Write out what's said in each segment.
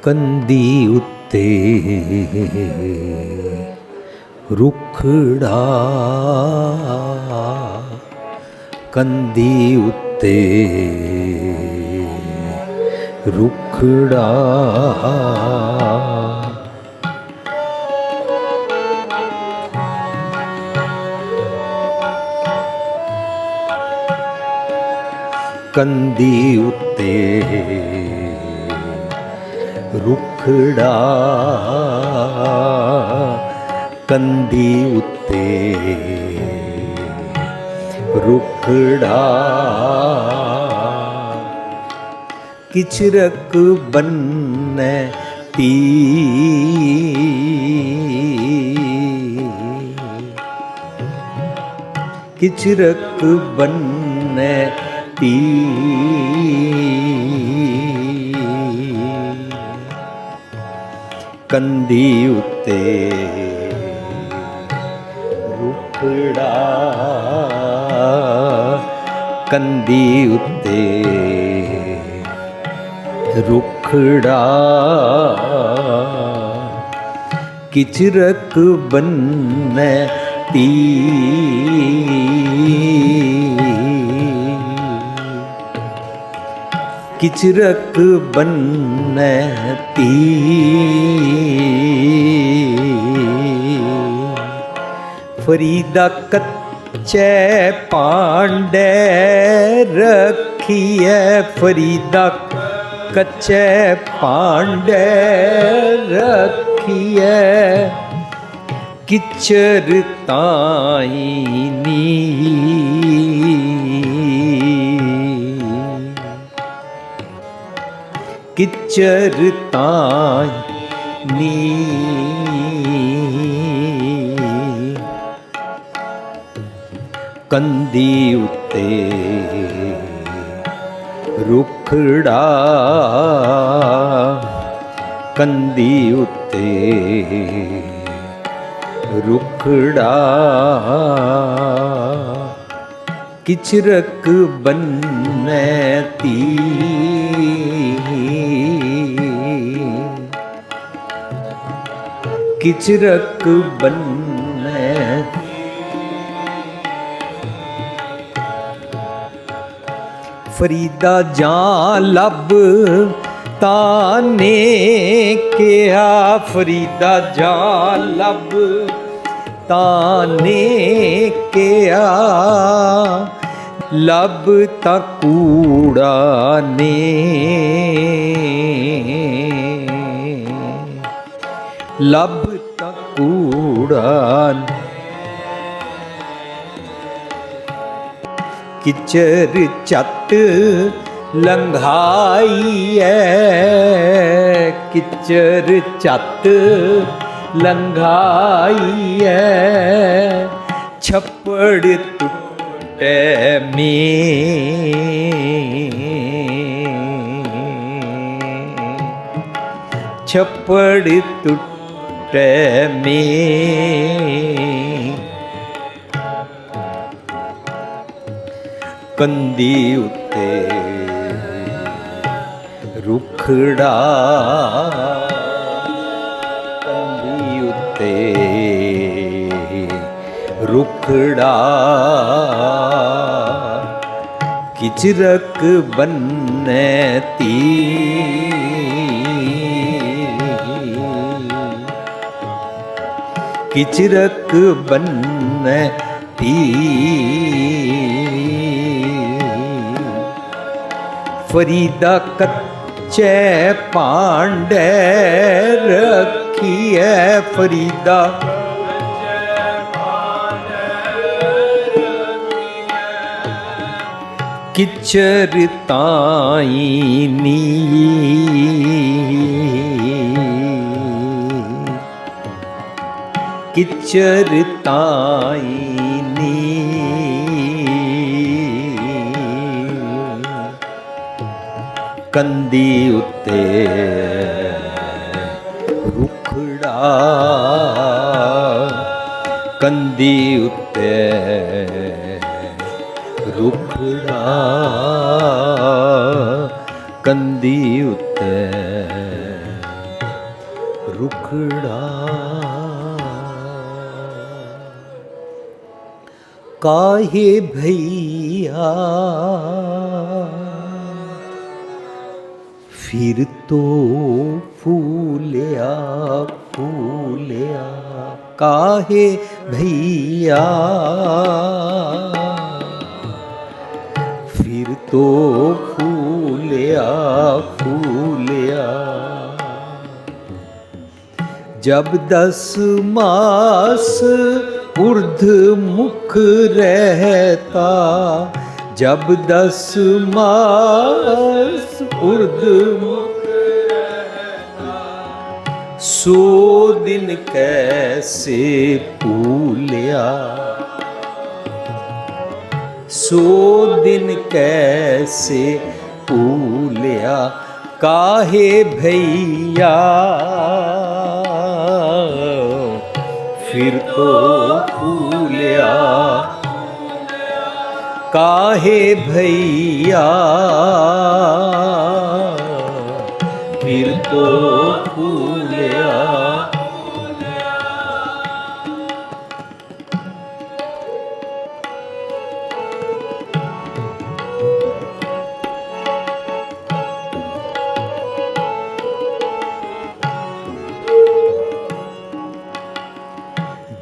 ਕੰਦੀ ਉੱਤੇ ਰੁੱਖੜਾ, ਕੰਦੀ ਉੱਤੇ ਰੁੱਖੜਾ, ਕੰਦੀ ਉੱਤੇ ਰੁੱਖੜਾ, ਕੰਦੀ ਉੱਤੇ ਰੁੱਖੜਾ, ਕਿਚਰਕ ਬੰਨੈ ਤੀ, ਕਿਚਰਕ ਬੰਨੈ ਤੀ, ਕੰਦੀ ਉੱਤੇ ਰੁੱਖੜਾ, ਕੰਦੀ ਉੱਤੇ ਰੁੱਖੜਾ, ਕਿਚਰਕ ਬੰਨੈ ਤੀ, ਕਿਚਰਕ ਬੰਨੈ ਤੀ, ਫਰੀਦਾ ਕੱਚੇ ਪਾਂਡੇ ਰੱਖੀਐ, ਫਰੀਦਾ ਕੱਚੇ ਪਾਂਡੇ ਰੱਖੀਐ, ਕਿਚਰ ਤਾਈ ਨੀ, ਕਿਚਰ ਤਾਈ ਨੀ, ਕੰਦੀ ਉੱਤੇ ਰੁੱਖੜਾ, ਕੰਦੀ ਉੱਤੇ ਰੁੱਖੜਾ, ਕਿਚਰਕ ਬੰਨੈ ਤੀ, ਕਿਚਰਕ ਬੰਨੈ, ਫਰੀਦਾ ਜਾਂ ਲੱਭ ਤਾਨੇ ਕਿਹਾ, ਫਰੀਦਾ ਜਾਂ ਲੱਭ ਤਾਨੇ ਕਿਹਾ, ਲੱਭ ਤਾਂ ਕੂੜਾ ਨੇ, ਲੱਭ ਤਾਂ ਕੂੜਾ, ਕਿਚਰ ਚੱਟ ਲੰਘਾਈਐ, ਕਿਚਰ ਚੱਟ ਲੰਘਾਈਐ, ਛੱਪੜ ਟੁੱਟੈ ਮੇ, ਛੱਪੜ ਟੁੱਟੈ ਮੇ, ਕੰਦੀ ਉੱਤੇ ਰੁੱਖੜਾ, ਕੰਦੀ ਉੱਤੇ ਰੁੱਖੜਾ, ਕਿਚਰਕ ਬੰਨੈ ਤੀ, ਕਿਚਰਕ ਬੰਨੈ ਤੀ, ਫਰੀਦਾ ਕੱਚੇ ਪਾਂਡੇ ਰੱਖੀਐ, ਫਰੀਦਾ ਕਿਚਰ ਤਾਈ ਨੀ, ਕਿਚਰ ਤਾਈ ਨੀ, ਕੰਦੀ ਉੱਤੇ ਰੁੱਖੜਾ, ਕੰਦੀ ਉੱਤੇ ਰੁੱਖੜਾ, ਕੰਦੀ ਉੱਤੇ मुखड़ा काहे भैया फिर तो फूलिया फूलिया काहे भैया फिर तो फूलिया फूलिया जब 10 मास ऊर्ध मुख रहता जब 10 मास ऊर्ध मुख रहता 100 दिन कैसे फूलिया 100 दिन कैसे फूलिया काहे भैया फिर तो फूलिया काहे भैया फिर तो फूलिया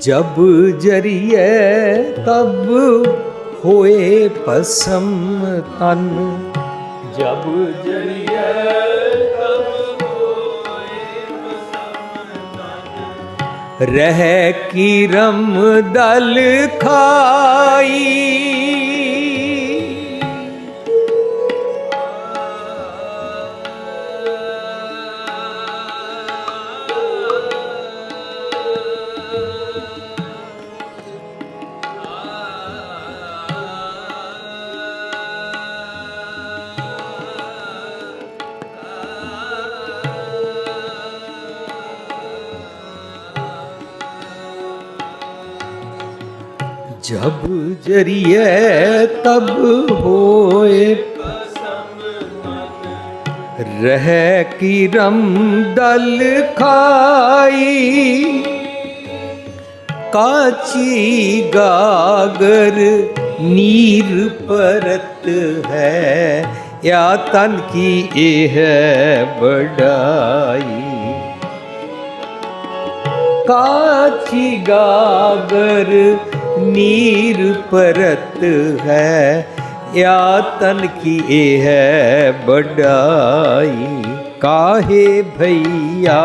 जब जरिए तब होए पसम तन जब जरिए तब होए पसम तन रह की रम दल खाई जब जरिए तब होए रह की रम दल खाई काची गागर नीर परत है या तन की ये है बढ़ाई काची गागर नीर परत है या तन की ये है बढ़ाई काहे भैया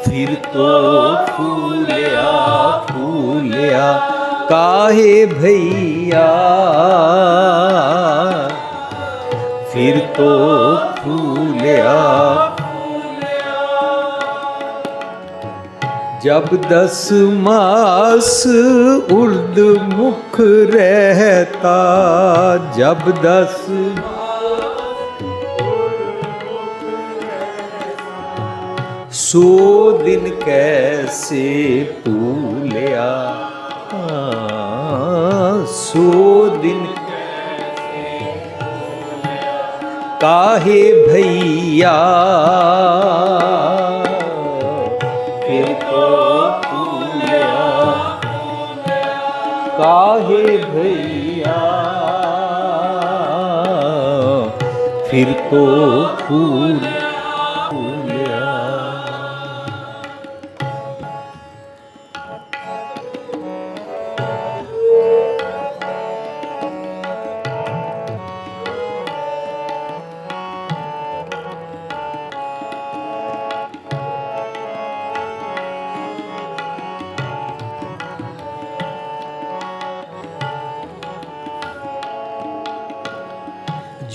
फिर तो फूलिया फूलिया काहे भैया फिर तो फूलिया जब 10 मास ऊर्ध मुख रहता जब 10 100 दिन कैसे फूलिया 100 दिन काहे भैया फिर तो फूलिया काहे भैया फिर तो फूलिया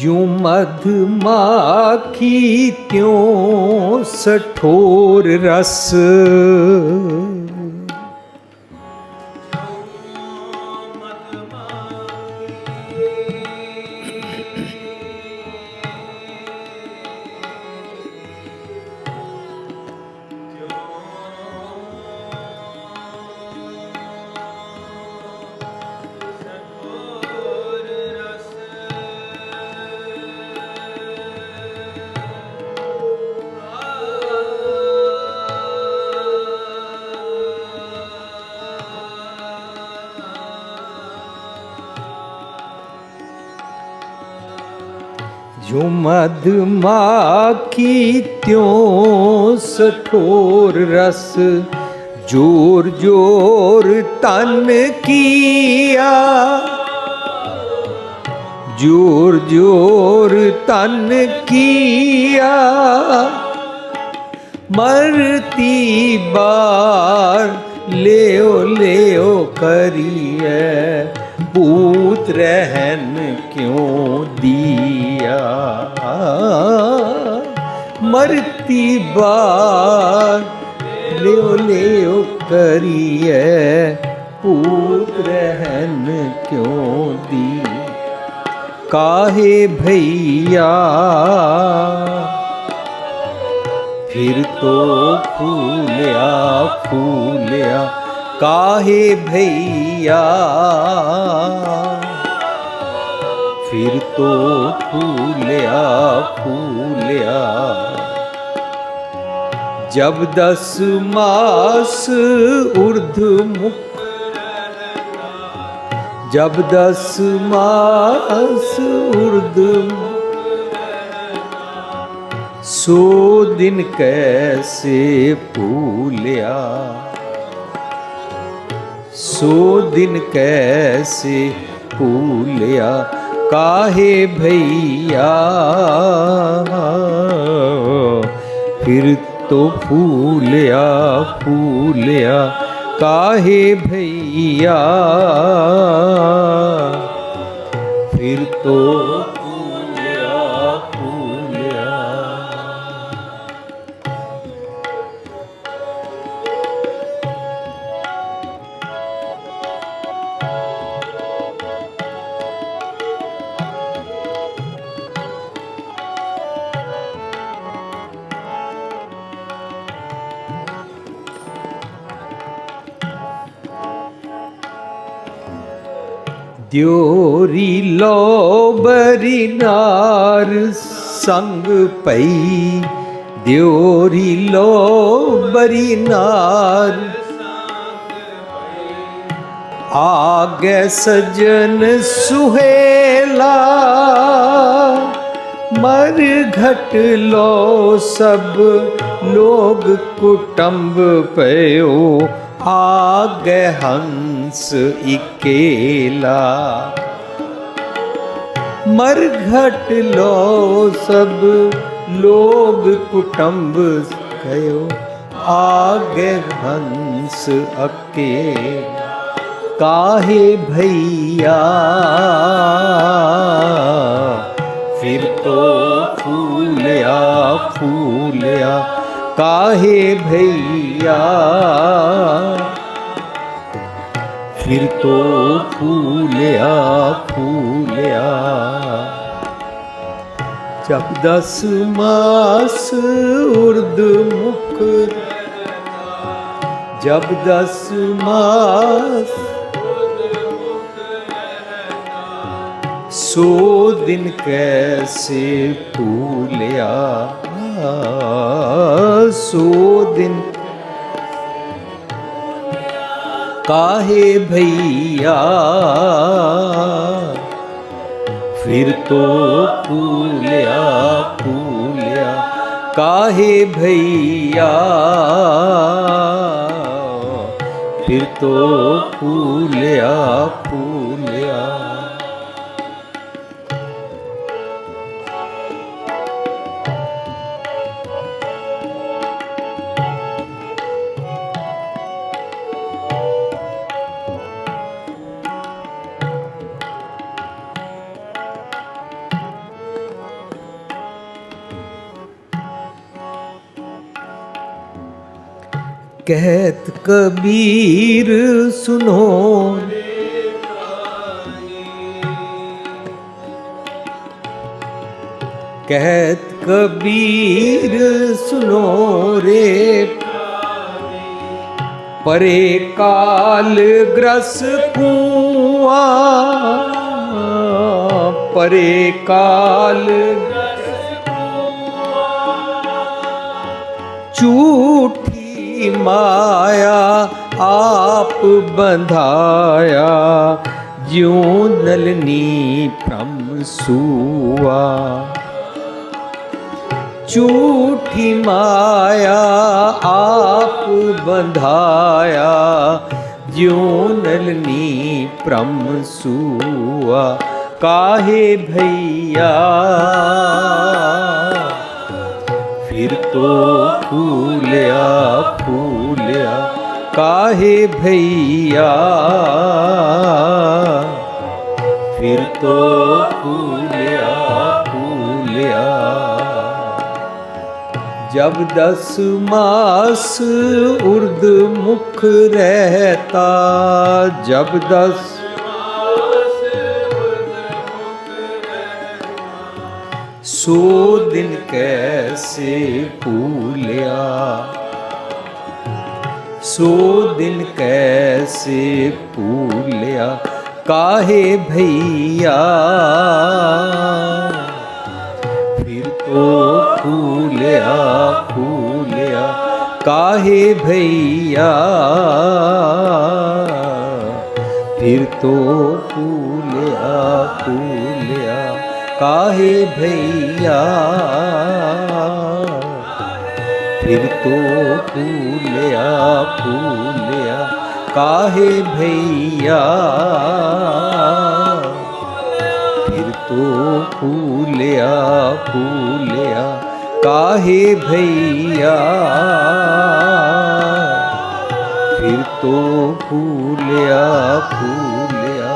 ज्यों मधुमाखी त्यों सठोर रस जो मधुमाखी त्यों सठोर रस, जोर जोर तन किया, जोर जोर तन किया, मरती बार लेओ लेओ करिए, पूत रहन क्यों दिया। मरती बार लेओ लेओ करिए, पूत रहन क्यों दिया। काहे भैया फिर तो फूलिया फूलिया, काहे भैया फिर तो फूलिया फूलिया। जब 10 मास ऊर्ध्वमुख, जब 10 मास ऊर्ध्वमुख, 100 दिन कैसे फूलिया, 100 दिन कैसे फूलिया। काहे भैया फिर तो फूलिया फूलिया, काहे भैया फिर तो फूलिया फूलिया। द्योरी लो बरी नार संग पई, द्योरी लो बरी नार, आगे सजन सुहेला, मर घट लो सब लोग कुटुंब पयो, आगे हंस इकेला। मर घट लो सब लोग कुटुंब कयो, आगे हंस अकेला। काहे भैया फिर तो फूलिया फूलिया, काहे भैया फिर तो फूलिया फूलिया। जब 10 मास ऊर्ध्वमुख, जब 10 मास 100 दिन कैसे फूलिया, 100 दिन काहे भैया फिर तो फूलिया फूलिया, काहे भैया फिर तो फूलिया फूलिया। कहत कबीर सुनो, कहत कबीर सुनो रे, परे काल ग्रस कुआं, परे काल झूठी माया आप बंधाया, ज्यों नलनी भ्रम सुआ। झूठी माया आप बंधाया, ज्यों नलनी प्रम सुआ काहे भैया। फिर तो फूलिया फूलिया काहे भैया, फिर तो फूलिया फूलिया। जब 10 मास उर्द मुख रहता, जब 10 सो दिन कैसे भूलिया, सो दिन कैसे भूलिया काहे भैया। फिर तो फूलिया फूलिया काहे भैया, फिर तो फूलिया फूलिया काहे भैया, फिर तो फूलिया फूलिया काहे भैया, फिर तो फूलिया फूलिया काहे भैया, फिर तो फूलिया फूलिया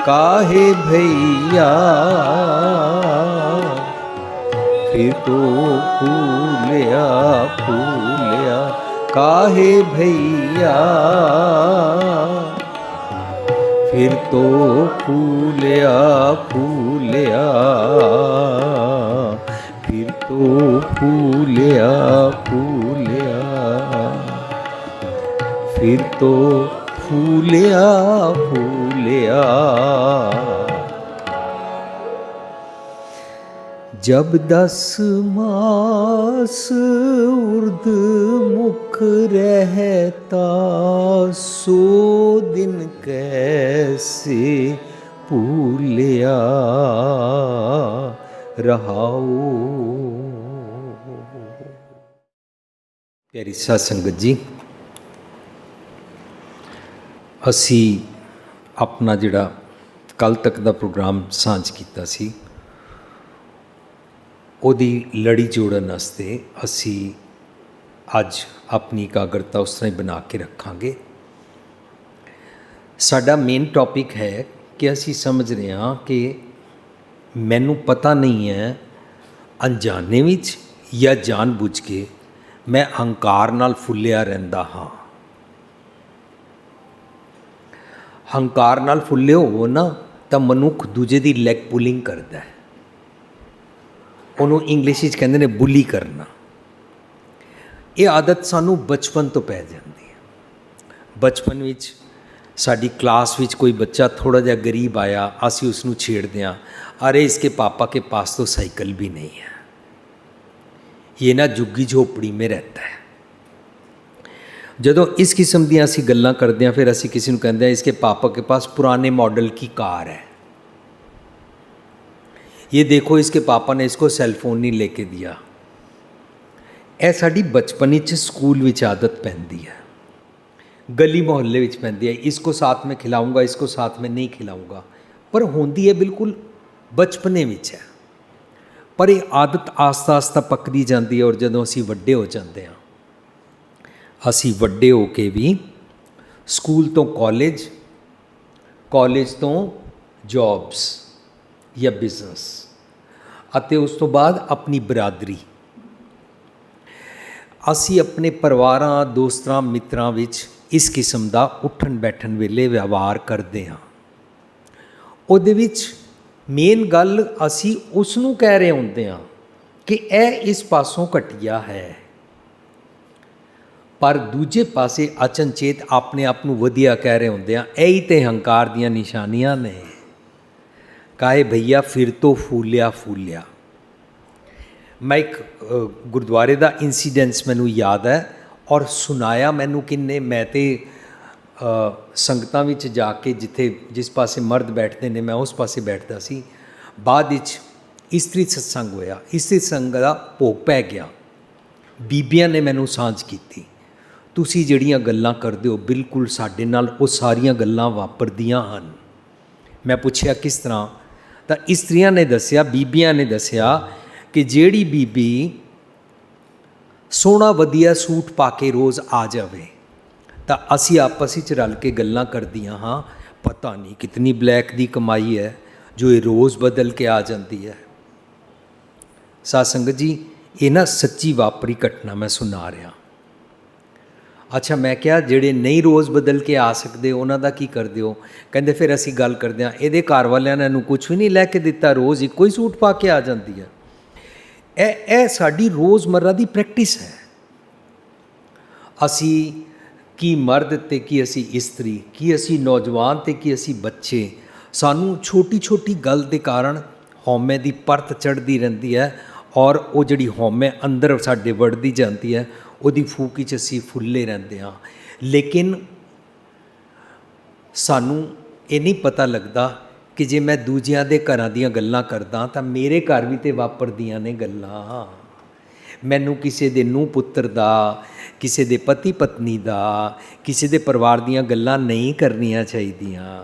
काहे भैया, फिर तो फूलिया फूलिया काहे भैया, फिर तो फूलिया फूलिया, फिर तो फूलिया फूलिया, फिर तो फूलिया फूलिया। जब 10 मास उर्द मुख रहता, सो दिन कैसे भूलिया रहाओ। प्यारी साध संगत जी, असी अपना जिहड़ा कल तक दा प्रोग्राम सांझ कीता सी, ਉਹਦੀ ਲੜੀ ਜੋੜਨ ਵਾਸਤੇ ਅਸੀਂ ਅੱਜ ਆਪਣੀ ਇਕਾਗਰਤਾ ਉਸ ਤਰ੍ਹਾਂ ਹੀ ਬਣਾ ਕੇ ਰੱਖਾਂਗੇ। ਸਾਡਾ ਮੇਨ ਟੌਪਿਕ ਹੈ ਕਿ ਅਸੀਂ ਸਮਝ ਰਹੇ ਹਾਂ ਕਿ ਮੈਨੂੰ ਪਤਾ ਨਹੀਂ ਹੈ ਅਣਜਾਣੇ ਵਿੱਚ ਜਾਂ ਜਾਣ ਬੁੱਝ ਕੇ ਮੈਂ ਹੰਕਾਰ ਨਾਲ ਫੁੱਲਿਆ ਰਹਿੰਦਾ ਹਾਂ। ਹੰਕਾਰ ਨਾਲ ਫੁੱਲੇ ਹੋਵੋ ਨਾ ਤਾਂ ਮਨੁੱਖ ਦੂਜੇ ਦੀ ਲੈਗ ਪੁਲਿੰਗ ਕਰਦਾ ਹੈ, ਉਹਨੂੰ ਇੰਗਲਿਸ਼ ਵਿੱਚ ਕਹਿੰਦੇ ਨੇ ਬੁਲੀ ਕਰਨਾ। ਇਹ ਆਦਤ ਸਾਨੂੰ ਬਚਪਨ ਤੋਂ ਪੈ ਜਾਂਦੀ ਹੈ। ਬਚਪਨ ਵਿੱਚ ਸਾਡੀ ਕਲਾਸ ਵਿੱਚ ਕੋਈ ਬੱਚਾ ਥੋੜ੍ਹਾ ਜਿਹਾ ਗਰੀਬ ਆਇਆ, ਅਸੀਂ ਉਸ ਨੂੰ ਛੇੜਦੇ ਹਾਂ, ਅਰੇ ਇਸਕੇ ਪਾਪਾ ਕੇ ਪਾਸ ਤੋਂ ਸਾਈਕਲ ਵੀ ਨਹੀਂ ਹੈ, ਇਹ ਨਾ ਝੁੱਗੀ ਝੋਪੜੀ ਮੇਂ ਰਹਿਤਾ ਹੈ। ਜਦੋਂ ਇਸ ਕਿਸਮ ਦੀਆਂ ਅਸੀਂ ਗੱਲਾਂ ਕਰਦੇ ਹਾਂ, ਫਿਰ ਅਸੀਂ ਕਿਸੇ ਨੂੰ ਕਹਿੰਦੇ ਹਾਂ ਇਸਕੇ ਪਾਪਾ ਕੇ ਪਾਸ ਪੁਰਾਣੇ ਮਾਡਲ की कार है, ये देखो इसके पापा ने इसको सैलफोन नहीं लेके दिया। ਇਹ ਸਾਡੀ ਬਚਪਨ ਵਿੱਚ ਸਕੂਲ ਵਿੱਚ ਆਦਤ ਪੈਂਦੀ ਹੈ, ਗਲੀ ਮੁਹੱਲੇ ਵਿੱਚ ਪੈਂਦੀ ਹੈ, ਇਸਕੋ ਸਾਥ में खिलाऊंगा इसको साथ में नहीं खिलाऊंगा, ਪਰ ਹੁੰਦੀ ਹੈ ਬਿਲਕੁਲ ਬਚਪਨੇ ਵਿੱਚ ਹੈ। ਪਰ ਇਹ ਆਦਤ ਆਸਤਾ ਆਸਤਾ ਪੱਕਦੀ ਜਾਂਦੀ ਹੈ, ਔਰ ਜਦੋਂ ਅਸੀਂ ਵੱਡੇ ਹੋ ਜਾਂਦੇ ਹਾਂ, ਅਸੀਂ ਵੱਡੇ ਹੋ ਕੇ ਵੀ ਸਕੂਲ ਤੋਂ ਕਾਲਜ, ਕਾਲਜ ਤੋਂ ਜੌਬਸ ਜਾਂ ਬਿਜ਼ਨਸ, ਅਤੇ ਉਸ ਤੋਂ ਬਾਅਦ ਆਪਣੀ ਬਰਾਦਰੀ, ਅਸੀਂ ਆਪਣੇ ਪਰਿਵਾਰਾਂ, ਦੋਸਤਾਂ, ਮਿੱਤਰਾਂ ਵਿੱਚ ਇਸ ਕਿਸਮ ਦਾ ਉੱਠਣ ਬੈਠਣ ਵੇਲੇ ਵਿਵਹਾਰ ਕਰਦੇ ਹਾਂ। ਉਹਦੇ ਵਿੱਚ ਮੇਨ ਗੱਲ ਅਸੀਂ ਉਸ ਨੂੰ ਕਹਿ ਰਹੇ ਹੁੰਦੇ ਹਾਂ ਕਿ ਇਹ ਇਸ ਪਾਸੋਂ ਘਟੀਆ ਹੈ, ਪਰ ਦੂਜੇ ਪਾਸੇ ਅਚਨਚੇਤ ਆਪਣੇ ਆਪ ਨੂੰ ਵਧੀਆ ਕਹਿ ਰਹੇ ਹੁੰਦੇ ਹਾਂ। ਇਹੀ ਤਾਂ ਹੰਕਾਰ ਦੀਆਂ ਨਿਸ਼ਾਨੀਆਂ ਨੇ। ਕਾਹੇ ਭਈਆ ਫਿਰ ਤੋਂ ਫੂਲਿਆ ਫੂਲਿਆ। ਮੈਂ ਇੱਕ ਗੁਰਦੁਆਰੇ ਦਾ ਇਨਸੀਡੈਂਸ ਮੈਨੂੰ ਯਾਦ ਹੈ, ਔਰ ਸੁਣਾਇਆ ਮੈਨੂੰ ਕਿੰਨੇ, ਮੈਂ ਤਾਂ ਸੰਗਤਾਂ ਵਿੱਚ ਜਾ ਕੇ ਜਿਸ ਪਾਸੇ ਮਰਦ ਬੈਠਦੇ ਨੇ ਮੈਂ ਉਸ ਪਾਸੇ ਬੈਠਦਾ ਸੀ। ਬਾਅਦ ਵਿੱਚ ਇਸਤਰੀ ਸਤਸੰਗ ਹੋਇਆ, ਇਸਤਰੀ ਸਤਸੰਗ ਦਾ ਭੋਗ ਪੈ ਗਿਆ। ਬੀਬੀਆਂ ਨੇ ਮੈਨੂੰ ਸਾਂਝ ਕੀਤੀ, ਤੁਸੀਂ ਜਿਹੜੀਆਂ ਗੱਲਾਂ ਕਰਦੇ ਹੋ ਬਿਲਕੁਲ ਸਾਡੇ ਨਾਲ ਉਹ ਸਾਰੀਆਂ ਗੱਲਾਂ ਵਾਪਰਦੀਆਂ ਹਨ। ਮੈਂ ਪੁੱਛਿਆ ਕਿਸ ਤਰ੍ਹਾਂ, ਤਾਂ ਇਸਤਰੀਆਂ ਨੇ ਦੱਸਿਆ, ਬੀਬੀਆਂ ਨੇ ਦੱਸਿਆ ਕਿ ਜਿਹੜੀ ਬੀਬੀ ਸੋਹਣਾ ਵਧੀਆ ਸੂਟ ਪਾ ਕੇ ਰੋਜ਼ ਆ ਜਾਵੇ ਤਾਂ ਅਸੀਂ ਆਪਸ ਵਿੱਚ ਰਲ ਕੇ ਗੱਲਾਂ ਕਰਦੀਆਂ ਹਾਂ, ਪਤਾ ਨਹੀਂ ਕਿਤਨੀ ਬਲੈਕ ਦੀ ਕਮਾਈ ਹੈ ਜੋ ਇਹ ਰੋਜ਼ ਬਦਲ ਕੇ ਆ ਜਾਂਦੀ ਹੈ। ਸਾਧ ਸੰਗਤ ਜੀ, ਇਹ ਨਾ ਸੱਚੀ ਵਾਪਰੀ ਘਟਨਾ ਮੈਂ ਸੁਣਾ ਰਿਹਾ। ਅੱਛਾ, ਮੈਂ ਕਿਹਾ ਜਿਹੜੇ ਨਹੀਂ ਰੋਜ਼ ਬਦਲ ਕੇ ਆ ਸਕਦੇ ਉਹਨਾਂ ਦਾ ਕੀ ਕਰਦੇ ਹੋ? ਕਹਿੰਦੇ ਫਿਰ ਅਸੀਂ ਗੱਲ ਕਰਦੇ ਹਾਂ, ਇਹਦੇ ਘਰ ਵਾਲਿਆਂ ਨੇ ਇਹਨੂੰ ਕੁਛ ਵੀ ਨਹੀਂ ਲੈ ਕੇ ਦਿੱਤਾ, ਰੋਜ਼ ਇੱਕੋ ਹੀ ਸੂਟ ਪਾ ਕੇ ਆ ਜਾਂਦੀ ਹੈ। ਇਹ ਸਾਡੀ ਰੋਜ਼ਮर्रा ਦੀ ਪ੍ਰੈਕਟਿਸ ਹੈ। ਅਸੀਂ ਕੀ ਮਰਦ ਤੇ ਕੀ ਅਸੀਂ ਇਸਤਰੀ, ਕੀ ਅਸੀਂ ਨੌਜਵਾਨ ਤੇ ਕੀ ਅਸੀਂ ਬੱਚੇ, ਸਾਨੂੰ ਛੋਟੀ ਛੋਟੀ ਗੱਲ ਦੇ ਕਾਰਨ ਹਉਮੈ ਦੀ ਪਰਤ ਚੜ੍ਹਦੀ ਰਹਿੰਦੀ ਹੈ ਔਰ ਉਹ ਜਿਹੜੀ ਹਉਮੈ ਅੰਦਰ ਸਾਡੇ ਵੜਦੀ ਜਾਂਦੀ ਹੈ ਉਹਦੀ ਫੂਕ 'ਚ ਅਸੀਂ ਫੁੱਲੇ ਰਹਿੰਦੇ ਹਾਂ। ਲੇਕਿਨ ਸਾਨੂੰ ਇਹ ਨਹੀਂ ਪਤਾ ਲੱਗਦਾ ਕਿ ਜੇ ਮੈਂ ਦੂਜਿਆਂ ਦੇ ਘਰਾਂ ਦੀਆਂ ਗੱਲਾਂ ਕਰਦਾ ਤਾਂ ਮੇਰੇ ਘਰ ਵੀ ਤਾਂ ਵਾਪਰਦੀਆਂ ਨੇ ਗੱਲਾਂ। ਮੈਨੂੰ ਕਿਸੇ ਦੇ ਨੂੰਹ ਪੁੱਤਰ ਦਾ, ਕਿਸੇ ਦੇ ਪਤੀ ਪਤਨੀ ਦਾ, ਕਿਸੇ ਦੇ ਪਰਿਵਾਰ ਦੀਆਂ ਗੱਲਾਂ ਨਹੀਂ ਕਰਨੀਆਂ ਚਾਹੀਦੀਆਂ।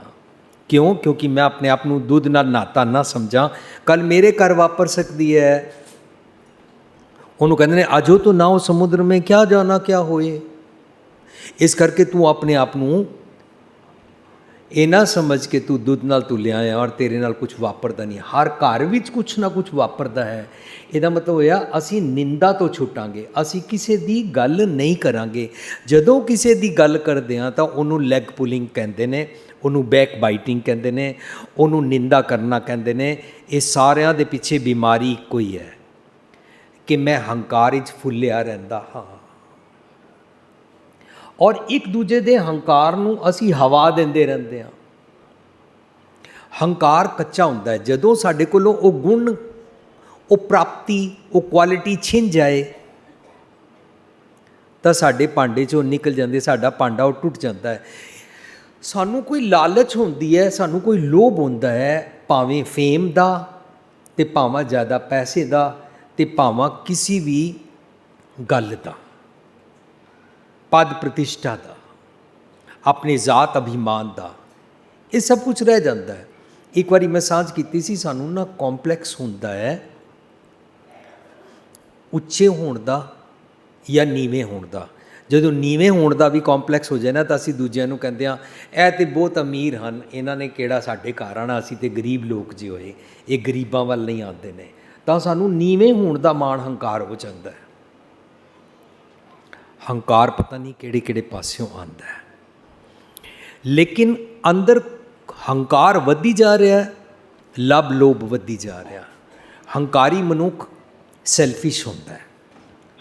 ਕਿਉਂ? ਕਿਉਂਕਿ ਮੈਂ ਆਪਣੇ ਆਪ ਨੂੰ ਦੁੱਧ ਨਾਲ ਨਹਾਤਾ ਨਾ ਸਮਝਾਂ, ਕੱਲ ਮੇਰੇ ਘਰ ਵਾਪਰ ਸਕਦੀ ਹੈ। ਉਹਨੂੰ ਕਹਿੰਦੇ ਨੇ ਆਜੋ ਤੋਂ ਨਾਓ ਸਮੁੰਦਰ ਮੇਂ ਕਿਆ ਜਾਣਾ ਕਿਆ ਹੋਏ। ਇਸ ਕਰਕੇ ਤੂੰ ਆਪਣੇ ਆਪ ਨੂੰ ਇਹ ਨਾ ਸਮਝ ਕੇ ਤੂੰ ਦੁੱਧ ਨਾਲ ਤੁਲਿਆ ਹੈ ਔਰ ਤੇਰੇ ਨਾਲ ਕੁਝ ਵਾਪਰਦਾ ਨਹੀਂ। ਹਰ ਘਰ ਵਿੱਚ ਕੁਛ ਨਾ ਕੁਛ ਵਾਪਰਦਾ ਹੈ। ਇਹਦਾ ਮਤਲਬ ਹੋਇਆ ਅਸੀਂ ਨਿੰਦਾ ਤੋਂ ਛੁੱਟਾਂਗੇ, ਅਸੀਂ ਕਿਸੇ ਦੀ ਗੱਲ ਨਹੀਂ ਕਰਾਂਗੇ। ਜਦੋਂ ਕਿਸੇ ਦੀ ਗੱਲ ਕਰਦੇ ਹਾਂ ਤਾਂ ਉਹਨੂੰ ਲੈਗ ਪੁਲਿੰਗ ਕਹਿੰਦੇ ਨੇ, ਉਹਨੂੰ ਬੈਕ ਬਾਈਟਿੰਗ ਕਹਿੰਦੇ ਨੇ, ਉਹਨੂੰ ਨਿੰਦਾ ਕਰਨਾ ਕਹਿੰਦੇ ਨੇ। ਇਹ ਸਾਰਿਆਂ ਦੇ ਪਿੱਛੇ ਬਿਮਾਰੀ ਇੱਕੋ ਹੀ ਹੈ ਕਿ ਮੈਂ ਹੰਕਾਰ ਵਿੱਚ ਫੁੱਲਿਆ ਰਹਿੰਦਾ ਹਾਂ ਔਰ ਇੱਕ ਦੂਜੇ ਦੇ ਹੰਕਾਰ ਨੂੰ ਅਸੀਂ ਹਵਾ ਦਿੰਦੇ ਰਹਿੰਦੇ ਹਾਂ। ਹੰਕਾਰ ਕੱਚਾ ਹੁੰਦਾ ਹੈ। ਜਦੋਂ ਸਾਡੇ ਕੋਲੋਂ ਉਹ ਗੁਣ, ਉਹ ਪ੍ਰਾਪਤੀ, ਉਹ ਕੁਆਲਿਟੀ ਛਿਨ ਜਾਏ ਤਾਂ ਸਾਡੇ ਭਾਂਡੇ 'ਚੋਂ ਨਿਕਲ ਜਾਂਦੇ, ਸਾਡਾ ਭਾਂਡਾ ਉਹ ਟੁੱਟ ਜਾਂਦਾ ਹੈ। ਸਾਨੂੰ ਕੋਈ ਲਾਲਚ ਹੁੰਦੀ ਹੈ, ਸਾਨੂੰ ਕੋਈ ਲੋਭ ਹੁੰਦਾ ਹੈ, ਭਾਵੇਂ ਫੇਮ ਦਾ ਅਤੇ ਭਾਵੇਂ ਜ਼ਿਆਦਾ ਪੈਸੇ ਦਾ ਅਤੇ ਭਾਵੇਂ ਕਿਸੇ ਵੀ ਗੱਲ ਦਾ, ਪਦ ਪ੍ਰਤਿਸ਼ਠਾ ਦਾ, ਆਪਣੇ ਜ਼ਾਤ ਅਭਿਮਾਨ ਦਾ, ਇਹ ਸਭ ਕੁਝ ਰਹਿ ਜਾਂਦਾ ਹੈ। ਇੱਕ ਵਾਰੀ ਮੈਂ ਸਾਂਝ ਕੀਤੀ ਸੀ, ਸਾਨੂੰ ਨਾ ਕੰਪਲੈਕਸ ਹੁੰਦਾ ਹੈ ਉੱਚੇ ਹੋਣ ਦਾ ਜਾਂ ਨੀਵੇਂ ਹੋਣ ਦਾ। ਜਦੋਂ ਨੀਵੇਂ ਹੋਣ ਦਾ ਵੀ ਕੰਪਲੈਕਸ ਹੋ ਜਾਏ ਨਾ ਤਾਂ ਅਸੀਂ ਦੂਜਿਆਂ ਨੂੰ ਕਹਿੰਦੇ ਹਾਂ ਇਹ ਤਾਂ ਬਹੁਤ ਅਮੀਰ ਹਨ, ਇਹਨਾਂ ਨੇ ਕਿਹੜਾ ਸਾਡੇ ਘਰ ਆਉਣਾ, ਅਸੀਂ ਤਾਂ ਗਰੀਬ ਲੋਕ ਜਿਹੇ ਹੋਏ, ਇਹ ਗਰੀਬਾਂ ਵੱਲ ਨਹੀਂ ਆਉਂਦੇ ਨੇ। ਤਾਂ ਸਾਨੂੰ ਨੀਵੇਂ ਹੋਣ ਦਾ ਮਾਣ ਹੰਕਾਰ ਹੋ ਜਾਂਦਾ ਹੈ। ਹੰਕਾਰ ਪਤਾ ਨਹੀਂ ਕਿਹੜੇ ਕਿਹੜੇ ਪਾਸਿਓਂ ਆਉਂਦਾ ਹੈ। ਲੇਕਿਨ ਅੰਦਰ ਹੰਕਾਰ ਵੱਧੀ ਜਾ ਰਿਹਾ, ਲੱਭ ਲੋਭ ਵੱਧੀ ਜਾ ਰਿਹਾ। ਹੰਕਾਰੀ ਮਨੁੱਖ ਸੈਲਫਿਸ਼ ਹੁੰਦਾ ਹੈ।